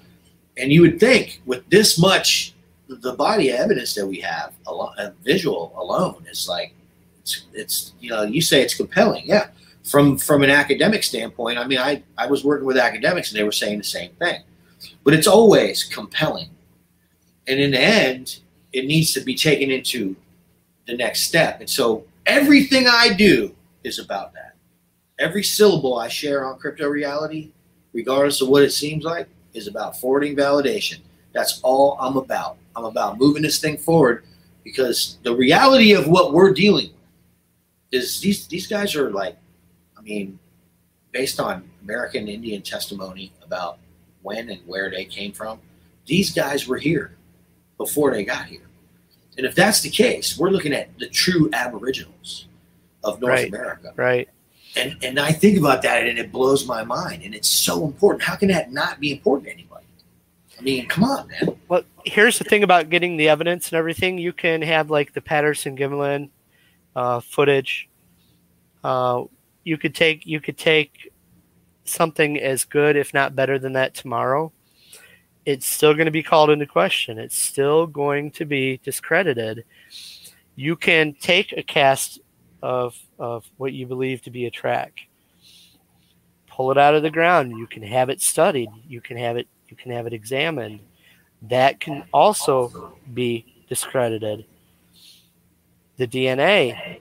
and you would think with this much, the body of evidence that we have, a visual alone is like, it's you say it's compelling. Yeah. From an academic standpoint, I mean, I was working with academics and they were saying the same thing. But it's always compelling. And in the end, it needs to be taken into the next step. And so everything I do is about that. Every syllable I share on crypto reality, regardless of what it seems like, is about forwarding validation. That's all I'm about. I'm about moving this thing forward, because the reality of what we're dealing with is these guys are like, I mean, based on American Indian testimony about when and where they came from, these guys were here before they got here. And if that's the case, we're looking at the true aboriginals of North America. Right. And I think about that and it blows my mind. And it's so important. How can that not be important to anybody? I mean, come on, man. Well, here's the thing about getting the evidence and everything. You can have like the Patterson-Gimlin footage. You could take something as good, if not better than that tomorrow. It's still going to be called into question. It's still going to be discredited. You can take a cast of what you believe to be a track, pull it out of the ground. You can have it studied. You can have it examined. That can also be discredited. The DNA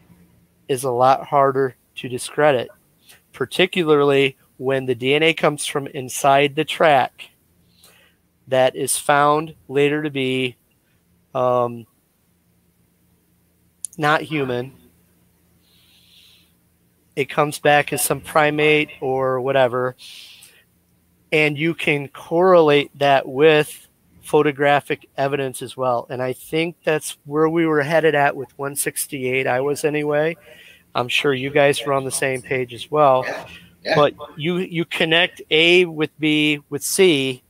is a lot harder to discredit, particularly when the DNA comes from inside the track that is found later to be not human. It comes back as some primate or whatever, and you can correlate that with photographic evidence as well. And I think that's where we were headed at with 168. I was anyway. I'm sure you guys were on the same page as well. Yeah. But you connect A with B with C.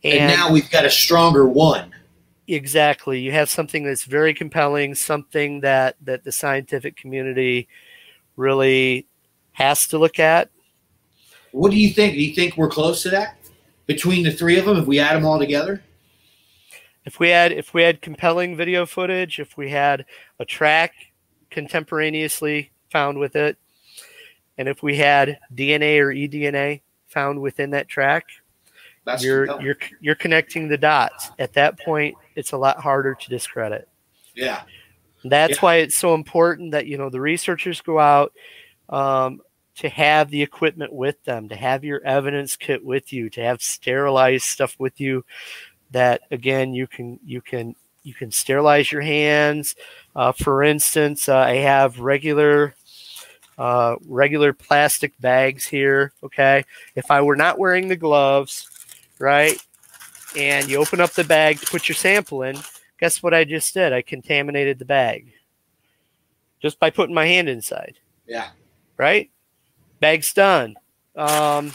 And now we've got a stronger one. Exactly. You have something that's very compelling, something that the scientific community really has to look at. What do you think? Do you think we're close to that between the three of them, if we add them all together? If we had compelling video footage, if we had a track contemporaneously found with it, and if we had DNA or eDNA found within that track, you're connecting the dots. At that point, it's a lot harder to discredit. Yeah. That's why it's so important that the researchers go out. to have the equipment with them, to have your evidence kit with you, to have sterilized stuff with you. That again, you can sterilize your hands. For instance, I have regular plastic bags here. Okay, if I were not wearing the gloves, right, and you open up the bag to put your sample in, guess what I just did? I contaminated the bag just by putting my hand inside. Yeah. Right? Bag's done. Bag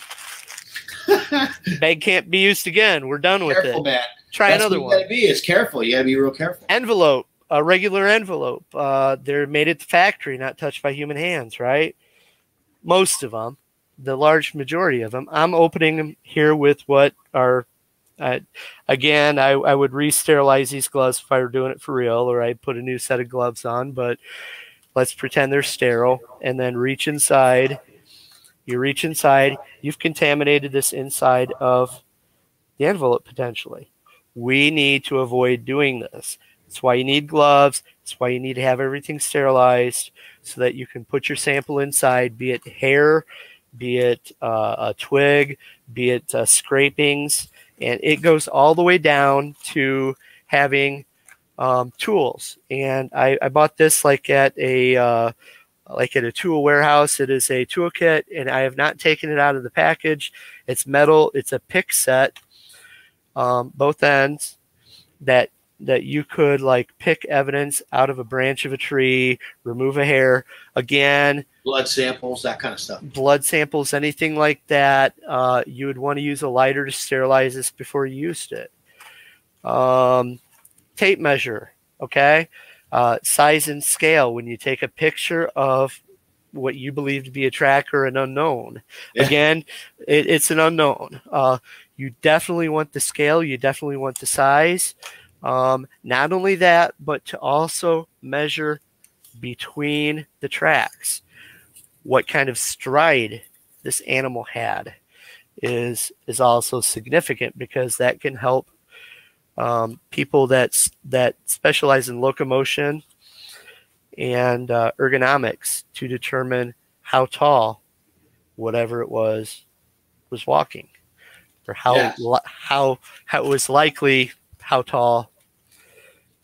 can't be used again. We're done with Careful, it. man. Try That's another what one. You gotta be is careful. You gotta be real careful. Envelope, a regular envelope. They're made at the factory, not touched by human hands, right? Most of them, the large majority of them. I'm opening them here with what are, again, I would re-sterilize these gloves if I were doing it for real, or I'd put a new set of gloves on, but let's pretend they're sterile, and then reach inside. You reach inside, you've contaminated this inside of the envelope potentially. We need to avoid doing this. That's why you need gloves. That's why you need to have everything sterilized so that you can put your sample inside, be it hair, be it a twig, be it scrapings, and it goes all the way down to having tools. And I bought this like at a tool warehouse. It is a toolkit, and I have not taken it out of the package. It's metal. It's a pick set, both ends, that you could like pick evidence out of a branch of a tree, remove a hair. Again, blood samples, that kind of stuff. Blood samples, anything like that. You would want to use a lighter to sterilize this before you used it. Tape measure, okay? Size and scale. When you take a picture of what you believe to be a tracker, an unknown. Yeah. Again, it's an unknown. You definitely want the scale. You definitely want the size. Not only that, but to also measure between the tracks. What kind of stride this animal had is also significant, because that can help people that specialize in locomotion and ergonomics to determine how tall whatever it was walking, or how it was likely how tall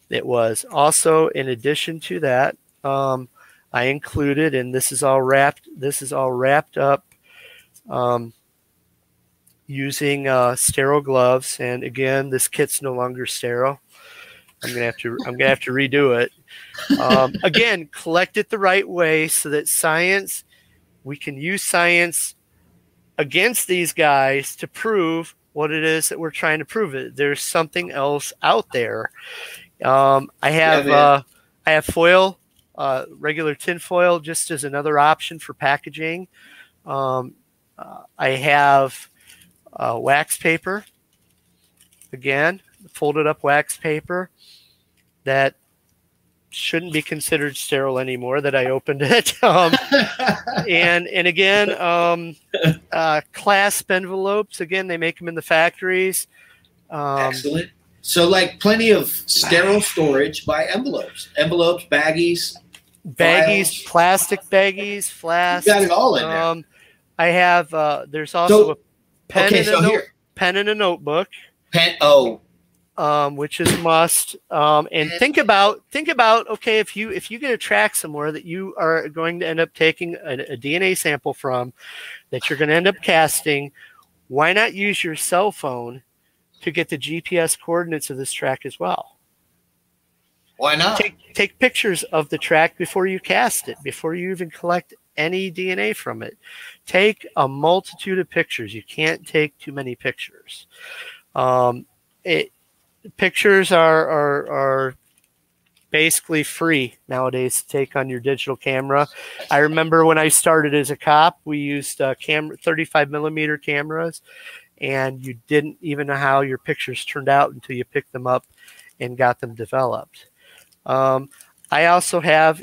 it was. Also, in addition to that, I included, and this is all wrapped up using sterile gloves. And again, this kit's no longer sterile. I'm gonna have to redo it. Again, collect it the right way so that we can use science against these guys to prove what it is that we're trying to prove. It. There's something else out there. I have foil, regular tin foil, just as another option for packaging. I have wax paper, again, folded up wax paper that shouldn't be considered sterile anymore that I opened it. And again, clasp envelopes, again, they make them in the factories. Excellent. So like plenty of sterile storage by envelopes, baggies, files. Plastic baggies, flasks. You got it all in there. I have, there's also a pen and a notebook. Which is a must. And think about, okay, if you get a track somewhere that you are going to end up taking a DNA sample from, that you're going to end up casting, why not use your cell phone to get the GPS coordinates of this track as well? Why not? Take pictures of the track before you cast it, before you even collect any DNA from it. Take a multitude of pictures. You can't take too many pictures. Pictures are basically free nowadays to take on your digital camera. I remember when I started as a cop, we used 35 millimeter cameras, and you didn't even know how your pictures turned out until you picked them up and got them developed. I also have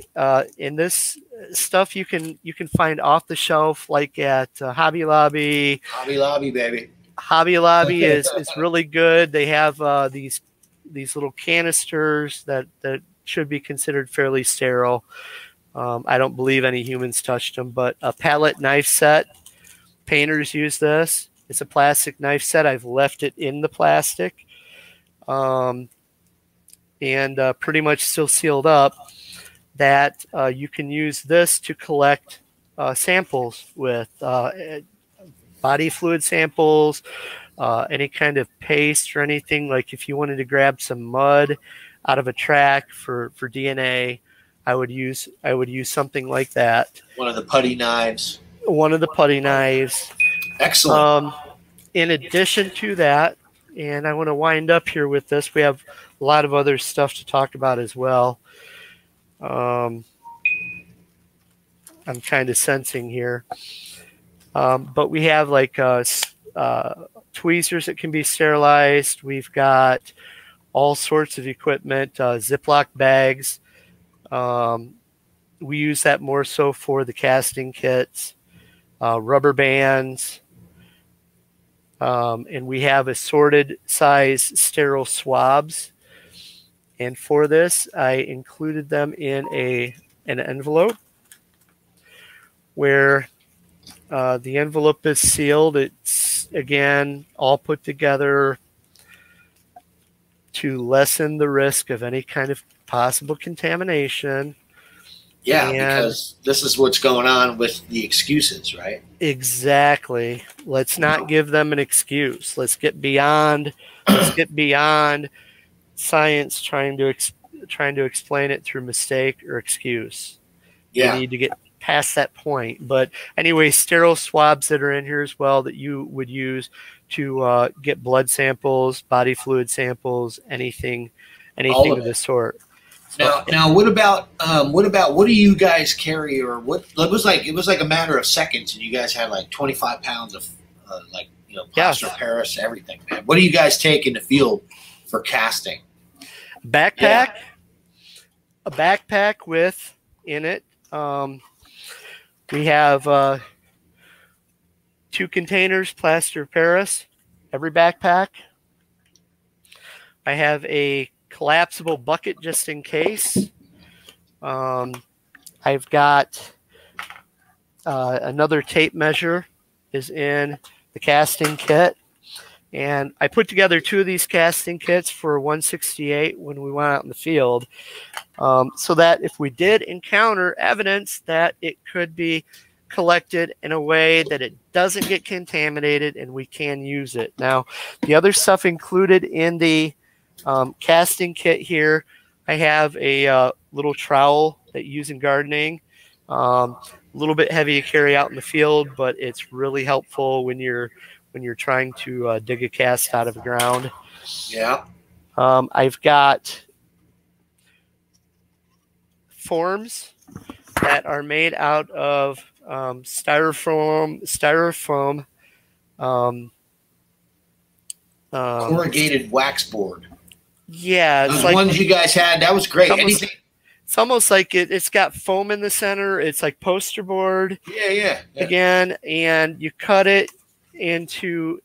in this stuff you can find off the shelf, like at Hobby Lobby. Hobby Lobby, baby. Hobby Lobby is really good. They have these little canisters that should be considered fairly sterile. I don't believe any humans touched them, but a palette knife set. Painters use this. It's a plastic knife set. I've left it in the plastic, and pretty much still sealed up. That you can use this to collect samples with body fluid samples, any kind of paste or anything. Like if you wanted to grab some mud out of a track for DNA, I would use something like that. One of the putty knives. One of the putty knives. Excellent. In addition to that, and I want to wind up here with this, we have a lot of other stuff to talk about as well. I'm kind of sensing here. But we have like tweezers that can be sterilized. We've got all sorts of equipment, Ziploc bags. We use that more so for the casting kits, rubber bands. And we have assorted size sterile swabs. And for this, I included them in an envelope where the envelope is sealed. It's, again, all put together to lessen the risk of any kind of possible contamination. Yeah, because this is what's going on with the excuses, right? Exactly. Let's not give them an excuse. Let's get beyond science trying to explain it through mistake or excuse. Yeah. We need to get past that point. But anyway, sterile swabs that are in here as well that you would use to get blood samples, body fluid samples, anything of the sort. Now, what do you guys carry, or what? It was like a matter of seconds, and you guys had like 25 pounds of plaster of Paris, everything, man. What do you guys take in the field for casting? Backpack, a backpack with in it. We have 2 containers, plaster of Paris, every backpack. I have a collapsible bucket just in case. I've got another tape measure is in the casting kit. And I put together 2 of these casting kits for 168 when we went out in the field, so that if we did encounter evidence that it could be collected in a way that it doesn't get contaminated and we can use it. Now, the other stuff included in the casting kit here, I have a little trowel that you use in gardening. A little bit heavy to carry out in the field, but it's really helpful when you're trying to dig a cast out of the ground. Yeah. I've got forms that are made out of styrofoam, corrugated wax board. Yeah, those like, ones you guys had, that was great. It's almost like it's got foam in the center. It's like poster board. Yeah. Again, and you cut it into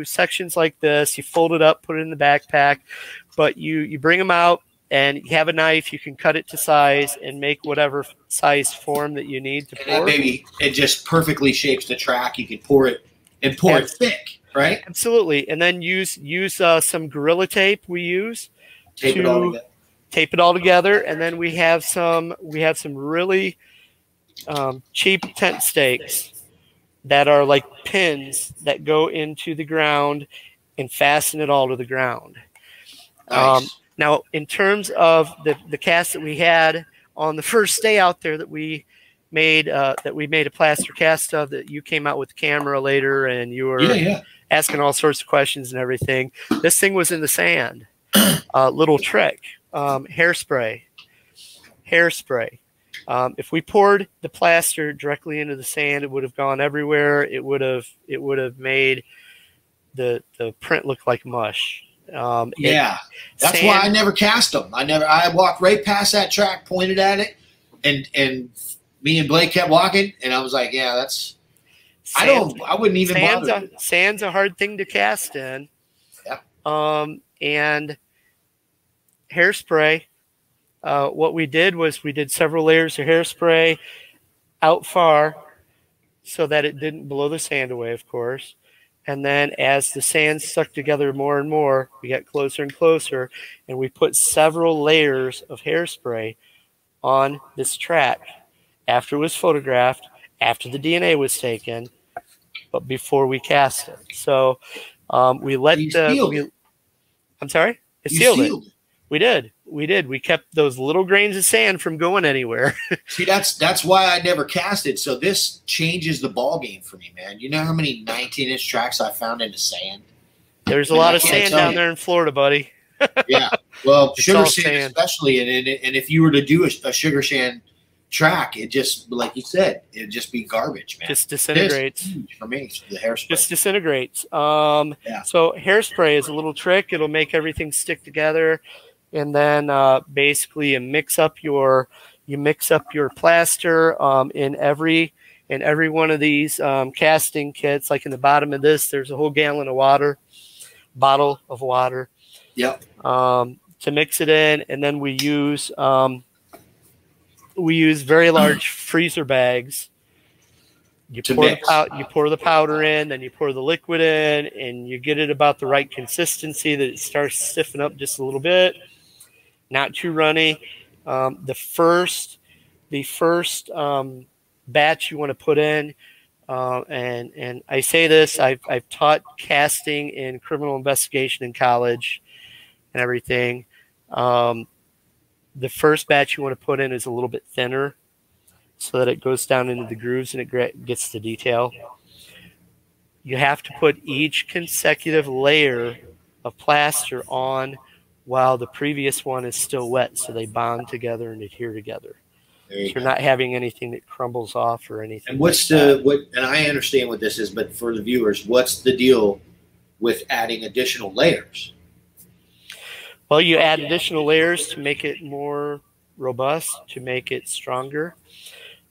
sections like this. You fold it up, put it in the backpack, but you bring them out and you have a knife. You can cut it to size and make whatever size form that you need to pour. Maybe it just perfectly shapes the track. You can pour it and pour it thick, right? Absolutely, and then use some Gorilla Tape. We use tape it all together, and then we have some really cheap tent stakes that are like pins that go into the ground and fasten it all to the ground. Nice. Now, in terms of the cast that we had on the first day out there that we made a plaster cast of, that you came out with the camera later and you were asking all sorts of questions and everything. This thing was in the sand. Little trick, hairspray. If we poured the plaster directly into the sand, it would have gone everywhere. It would have made the print look like mush. That's why I never cast them. I walked right past that track, pointed at it, and me and Blake kept walking, and I was like, yeah, that's. I wouldn't even bother. Sand's a hard thing to cast in. Yeah. And hairspray. what we did was we did several layers of hairspray out far so that it didn't blow the sand away, of course. And then as the sand stuck together more and more, we got closer and closer, and we put several layers of hairspray on this track after it was photographed, after the DNA was taken, but before we cast it. So we let I'm sorry? It sealed it. We did. We kept those little grains of sand from going anywhere. See, that's why I never casted. So this changes the ball game for me, man. You know how many 19-inch tracks I found in the sand? There's a lot of sand down there in Florida, buddy. Yeah. Well, sugar sand especially, and if you were to do a sugar sand track, it just, like you said, it'd just be garbage, man. Just disintegrates. For me, the hairspray. Just disintegrates. Yeah. So hairspray is a little trick. It'll make everything stick together. And then basically you mix up your plaster in every one of these casting kits. Like in the bottom of this, there's a whole bottle of water. Yep. To mix it in, and then we use very large freezer bags. You pour the powder in, then you pour the liquid in, and you get it about the right consistency that it starts stiffening up just a little bit. Not too runny. The first batch you want to put in, and I say this, I've taught casting in criminal investigation in college and everything. The first batch you want to put in is a little bit thinner so that it goes down into the grooves and it gets the detail. You have to put each consecutive layer of plaster on while the previous one is still wet, so they bond together and adhere together. So you're not having anything that crumbles off or anything. And and I understand what this is, but for the viewers, what's the deal with adding additional layers? Well, you add additional layers to make it more robust, to make it stronger.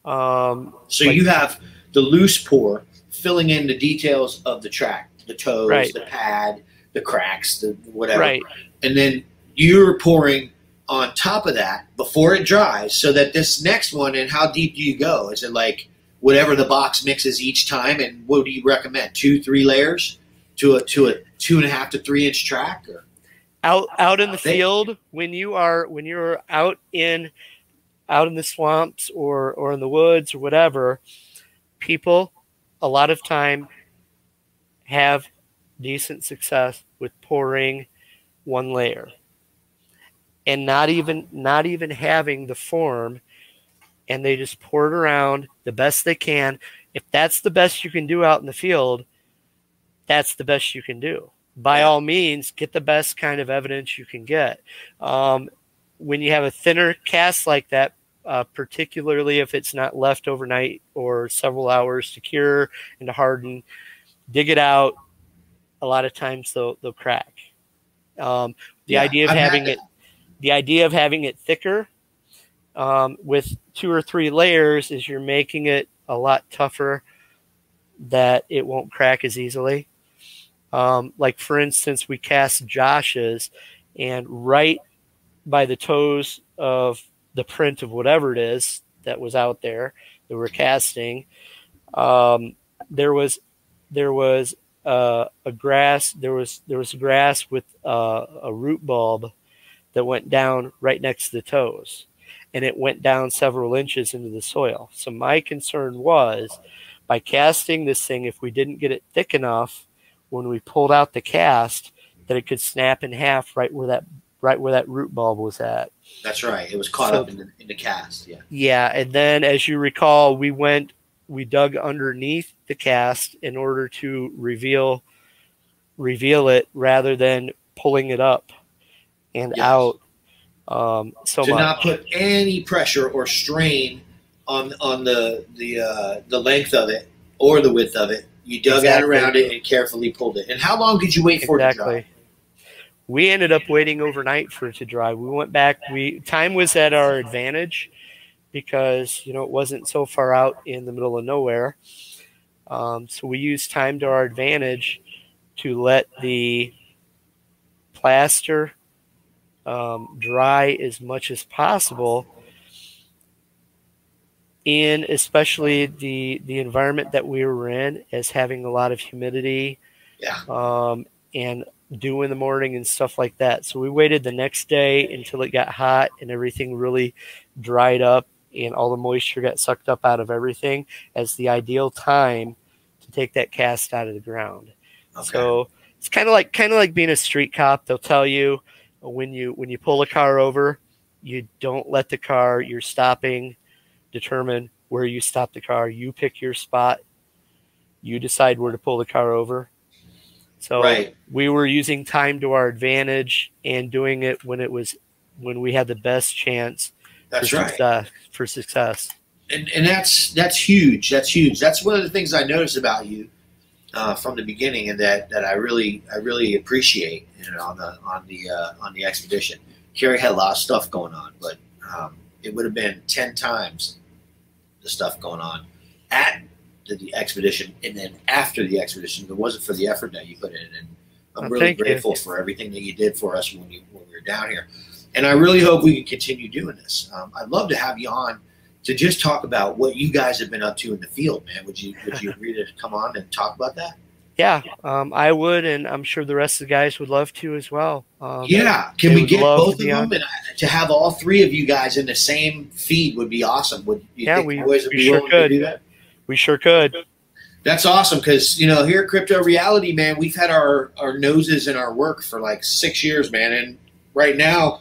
So you have the loose pour filling in the details of the track, the toes, right, the pad, the cracks, the whatever. Right. And then you're pouring on top of that before it dries, so that this next one, and how deep do you go? Is it like whatever the box mixes each time? And what do you recommend? 2-3 layers to a 2.5 to 3 inch track? Or? Out in the field, when you're out in the swamps or in the woods or whatever, people a lot of time have decent success with pouring one layer and not even having the form, and they just pour it around the best they can. If that's the best you can do out in the field, that's the best you can do. By all means, get the best kind of evidence you can get. When you have a thinner cast like that, particularly if it's not left overnight or several hours to cure and to harden, dig it out. A lot of times they'll crack. The idea of having it thicker with 2 or 3 layers is you're making it a lot tougher, that it won't crack as easily. Like for instance, we cast Josh's, and right by the toes of the print of whatever it is that was out there that we're casting, there was a grass with a root bulb that went down right next to the toes, and it went down several inches into the soil. So my concern was, by casting this thing, if we didn't get it thick enough when we pulled out the cast, that it could snap in half right where that root bulb was at. That's right. It was caught up in the cast. Yeah. Yeah, and then as you recall, we dug underneath the cast in order to reveal it rather than pulling it up and out. Not put any pressure or strain on the length of it or the width of it. You dug out around it and carefully pulled it. And how long did you wait for it to dry? We ended up waiting overnight for it to dry. We went back. Time was at our advantage because it wasn't so far out in the middle of nowhere. So we used time to our advantage to let the plaster dry as much as possible, in especially the environment that we were in, as having a lot of humidity, and dew in the morning and stuff like that. So we waited the next day until it got hot and everything really dried up and all the moisture got sucked up out of everything as the ideal time to take that cast out of the ground. Okay. So it's kind of like being a street cop. They'll tell you when you pull a car over, you don't let the car you're stopping determine where you stop the car. You pick your spot. You decide where to pull the car over. So we were using time to our advantage and doing it when we had the best chance for success. And that's huge. That's huge. That's one of the things I noticed about you from the beginning, and that I really appreciate, on the expedition. Carrie had a lot of stuff going on, but it would have been 10 times the stuff going on at the expedition, and then after the expedition, if it wasn't for the effort that you put in. And I'm really grateful for everything that you did for us when we were down here. And I really hope we can continue doing this. I'd love to have you on to just talk about what you guys have been up to in the field, man. Would you agree to come on and talk about that? Yeah, I would, and I'm sure the rest of the guys would love to as well. Can we get both of them? And to have all three of you guys in the same feed would be awesome. Would you think you boys would be willing to do that? We sure could. That's awesome, because here at Crypto Reality, man, we've had our noses in our work for like 6 years, man, and right now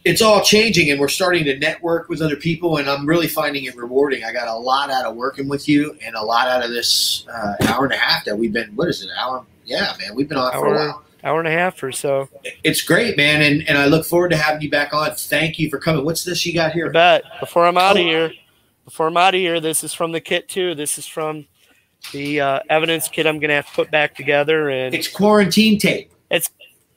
it's all changing, and we're starting to network with other people, and I'm really finding it rewarding. I got a lot out of working with you, and a lot out of this hour and a half that we've been. What is it? Hour? Yeah, man, we've been on for a while. Hour and a half or so. It's great, man, and I look forward to having you back on. Thank you for coming. What's this you got here? You bet. Before I'm out of here, this is from the kit too. This is from the evidence kit I'm going to have to put back together. And it's quarantine tape.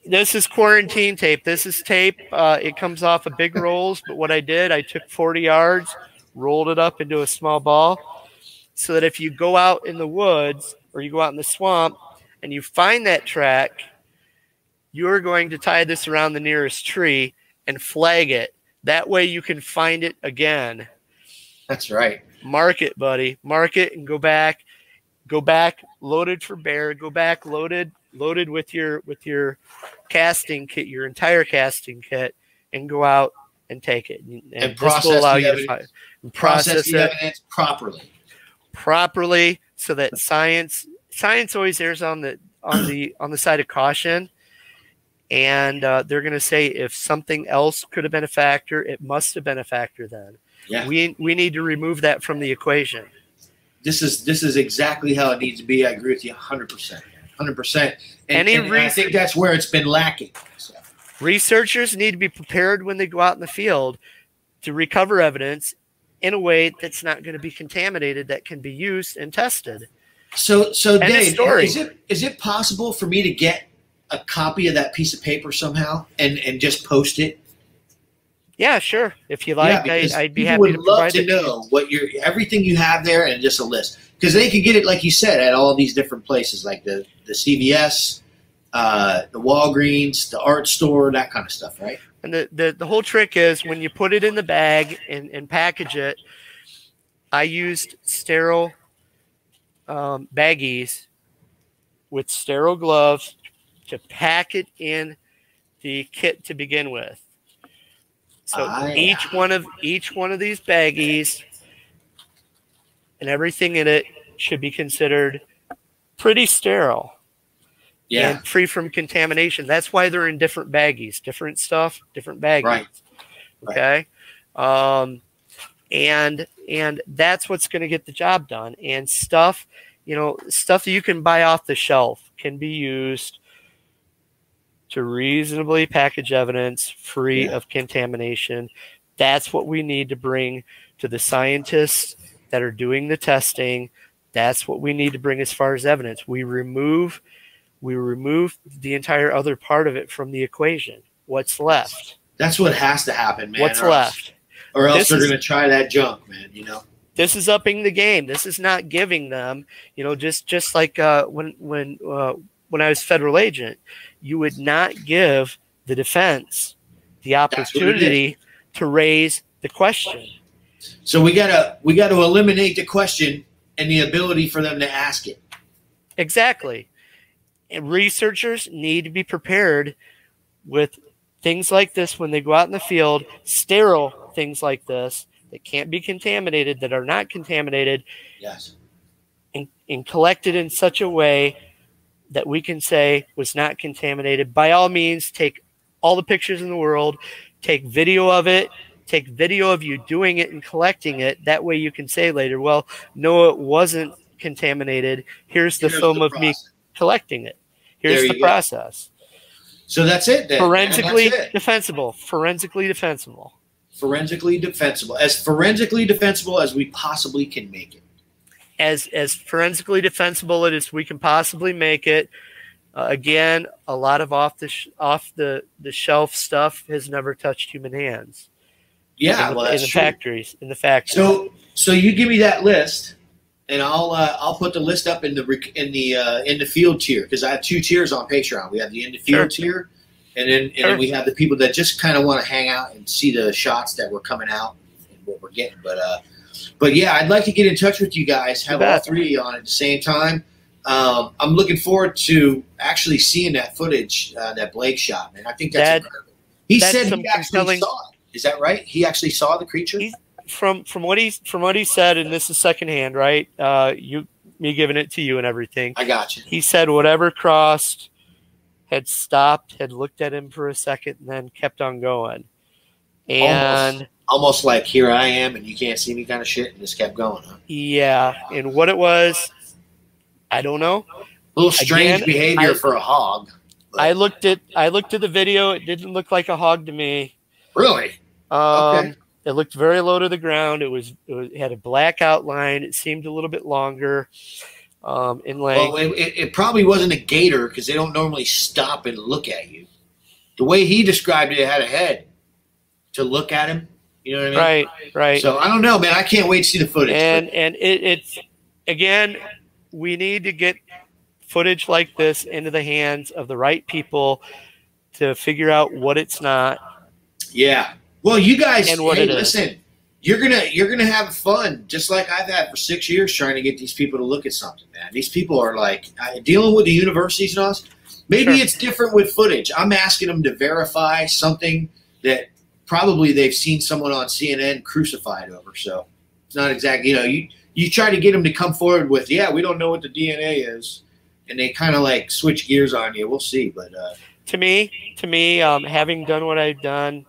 This is quarantine tape. This is tape. It comes off of big rolls, but what I did, I took 40 yards, rolled it up into a small ball, so that if you go out in the woods or you go out in the swamp and you find that track, you're going to tie this around the nearest tree and flag it. That way you can find it again. That's right. Mark it, buddy. Mark it and go back. Go back loaded for bear. Go back loaded with your casting kit, your entire casting kit, and go out and take it. And this will allow you to process the evidence properly, so that science always errs on the side of caution. And they're going to say if something else could have been a factor, it must have been a factor then. Yeah. We need to remove that from the equation. This is exactly how it needs to be. I agree with you 100%. 100%. And I think that's where it's been lacking. So. Researchers need to be prepared when they go out in the field to recover evidence in a way that's not going to be contaminated, that can be used and tested. So Dave, is it possible for me to get a copy of that piece of paper somehow and just post it? Yeah, sure. If you like, I'd be happy to provide it. Would love to know what everything you have there, and just a list, because they could get it, like you said, at all these different places, like the CVS, the Walgreens, the art store, that kind of stuff, right? And the whole trick is when you put it in the bag and package it. I used sterile baggies with sterile gloves to pack it in the kit to begin with. So each one of these baggies and everything in it should be considered pretty sterile, and free from contamination. That's why they're in different baggies, different stuff, different baggies. Right. Okay, and that's what's going to get the job done. And stuff that you can buy off the shelf can be used to reasonably package evidence free of contamination. That's what we need to bring to the scientists that are doing the testing. That's what we need to bring as far as evidence. We remove the entire other part of it from the equation. What's left? That's what has to happen, man. What's left? Or else they're going to try that junk, man, This is upping the game. This is not giving them, just like when I was federal agent, you would not give the defense the opportunity to raise the question. So we gotta eliminate the question and the ability for them to ask it. Exactly. And researchers need to be prepared with things like this when they go out in the field, sterile things like this that can't be contaminated, that are not contaminated, yes, and collected in such a way that we can say was not contaminated. By all means, take all the pictures in the world, take video of it, take video of you doing it and collecting it. That way you can say later, well, no, it wasn't contaminated. Here's the film of me collecting it. Here's the process. So that's it then. Forensically defensible. Forensically defensible. Forensically defensible. As forensically defensible as we possibly can make it. As forensically defensible as we can possibly make it. Again, a lot of off the shelf stuff has never touched human hands. Yeah, in the factories. So you give me that list, and I'll put the list up in the field tier, because I have 2 tiers on Patreon. We have the in the field tier, and then we have the people that just kind of want to hang out and see the shots that were coming out and what we're getting. But yeah, I'd like to get in touch with you guys. Have all 3 of you on at the same time. I'm looking forward to actually seeing that footage that Blake shot, man. I think that's incredible. He said he actually saw it. Is that right? He actually saw the creature? From what he said, and this is secondhand, right? Me giving it to you and everything. I got you. He said whatever crossed had stopped, had looked at him for a second, and then kept on going. And almost like here I am and you can't see me kind of shit, and just kept going, huh? Yeah. And what it was, I don't know. A little strange behavior for a hog. I looked at the video. It didn't look like a hog to me. Really? Okay. It looked very low to the ground. It had a black outline. It seemed a little bit longer in length. Well, it probably wasn't a gator, because they don't normally stop and look at you. The way he described it, it had a head to look at him. You know what I mean? Right. So I don't know, man. I can't wait to see the footage. And it's again, we need to get footage like this into the hands of the right people to figure out what it's not. Yeah. Well, you guys, listen, you're gonna have fun, just like I've had for 6 years trying to get these people to look at something, man. These people are like dealing with the universities and all. Maybe it's different with footage. I'm asking them to verify something that probably they've seen someone on CNN crucified over. So it's not exactly, you try to get them to come forward with, we don't know what the DNA is, and they kind of like switch gears on you. We'll see, but to me, having done what I've done.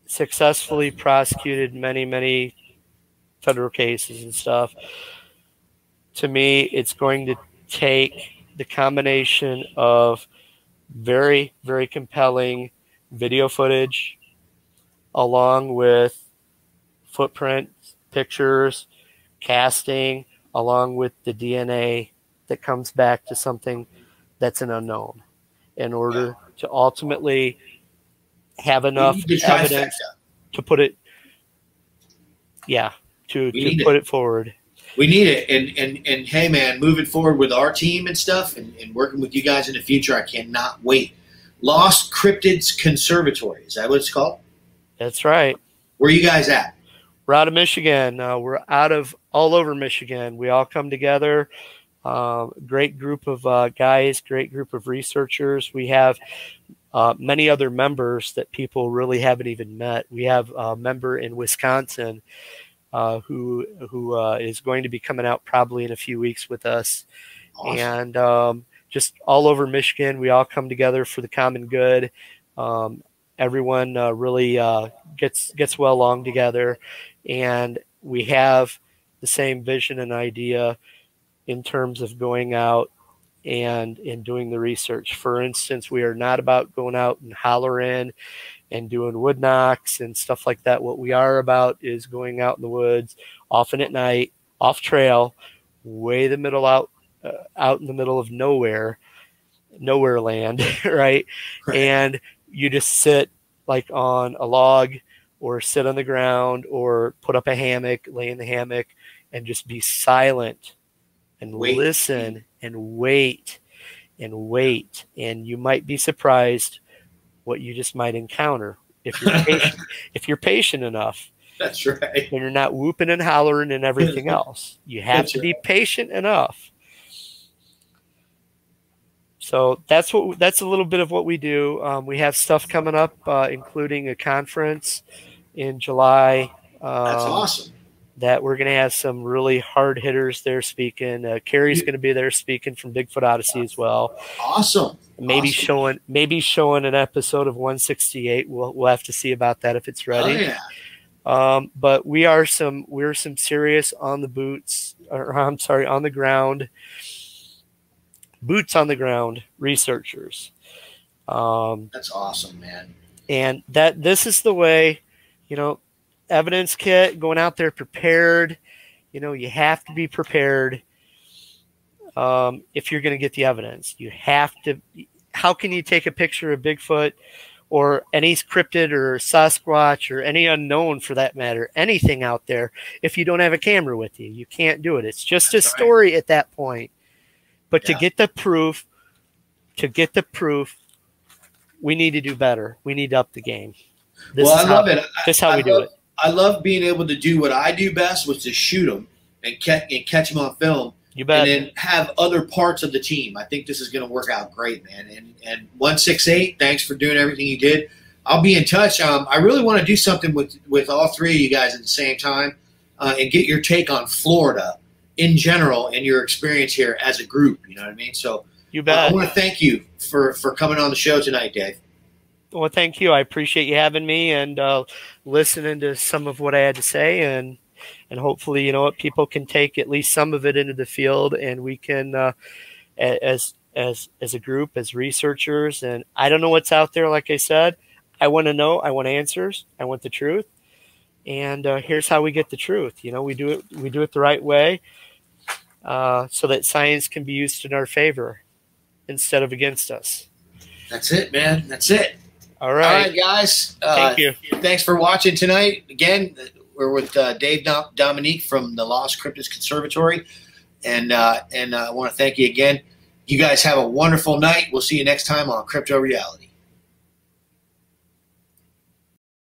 Successfully prosecuted many federal cases and stuff. To me, it's going to take the combination of very, very compelling video footage along with footprints, pictures, casting, along with the DNA that comes back to something that's an unknown, in order to ultimately have enough evidence to put it, put it forward. We need it. And hey, man, moving forward with our team and stuff, and working with you guys in the future, I cannot wait. Lost Cryptids Conservatory. Is that what it's called? That's right. Where are you guys at? We're out of Michigan. We're out of all over Michigan. We all come together. Great group of guys, great group of researchers. We have many other members that people really haven't even met. We have a member in Wisconsin who is going to be coming out probably in a few weeks with us. Awesome. And just all over Michigan, we all come together for the common good. Everyone really gets well along together, and we have the same vision and idea in terms of going out and doing the research. For instance, we are not about going out and hollering and doing wood knocks and stuff like that. What we are about is going out in the woods, often at night, off trail, way out in the middle of nowhere land, right? And you just sit like on a log, or sit on the ground, or put up a hammock, lay in the hammock, and just be silent and listen and wait. And you might be surprised what you just might encounter if you're patient, if you're patient enough. That's right. And you're not whooping and hollering and everything else. You have to be patient enough. So that's a little bit of what we do. We have stuff coming up, including a conference in July. That's awesome. That we're going to have some really hard hitters there speaking. Carrie's going to be there speaking from Bigfoot Odyssey as well. Awesome. Maybe showing an episode of 168. We'll have to see about that if it's ready. Oh, yeah. But we're some serious on the ground. Boots on the ground researchers. That's awesome, man. And this is the way, evidence kit, going out there prepared. You have to be prepared if you're going to get the evidence. You have to. How can you take a picture of Bigfoot or any cryptid or Sasquatch or any unknown, for that matter, anything out there, if you don't have a camera with you? You can't do it. It's just a story at that point. But to get the proof, we need to do better. We need to up the game. I love it. This is how we do it. I love being able to do what I do best, which is shoot them and catch them on film. You bet. And then have other parts of the team. I think this is going to work out great, man. And 168, thanks for doing everything you did. I'll be in touch. I really want to do something with all three of you guys at the same time and get your take on Florida in general and your experience here as a group. You know what I mean? So you bet. I want to thank you for coming on the show tonight, Dave. Well, thank you. I appreciate you having me and listening to some of what I had to say, and hopefully, people can take at least some of it into the field, and we can, as a group, as researchers. And I don't know what's out there. Like I said, I want to know. I want answers. I want the truth. And here's how we get the truth. We do it the right way, so that science can be used in our favor instead of against us. That's it, man. That's it. All right, guys. Thank you. Thanks for watching tonight. Again, we're with Dave Dominique from the Lost Cryptids Conservatory, and I want to thank you again. You guys have a wonderful night. We'll see you next time on Crypto Reality.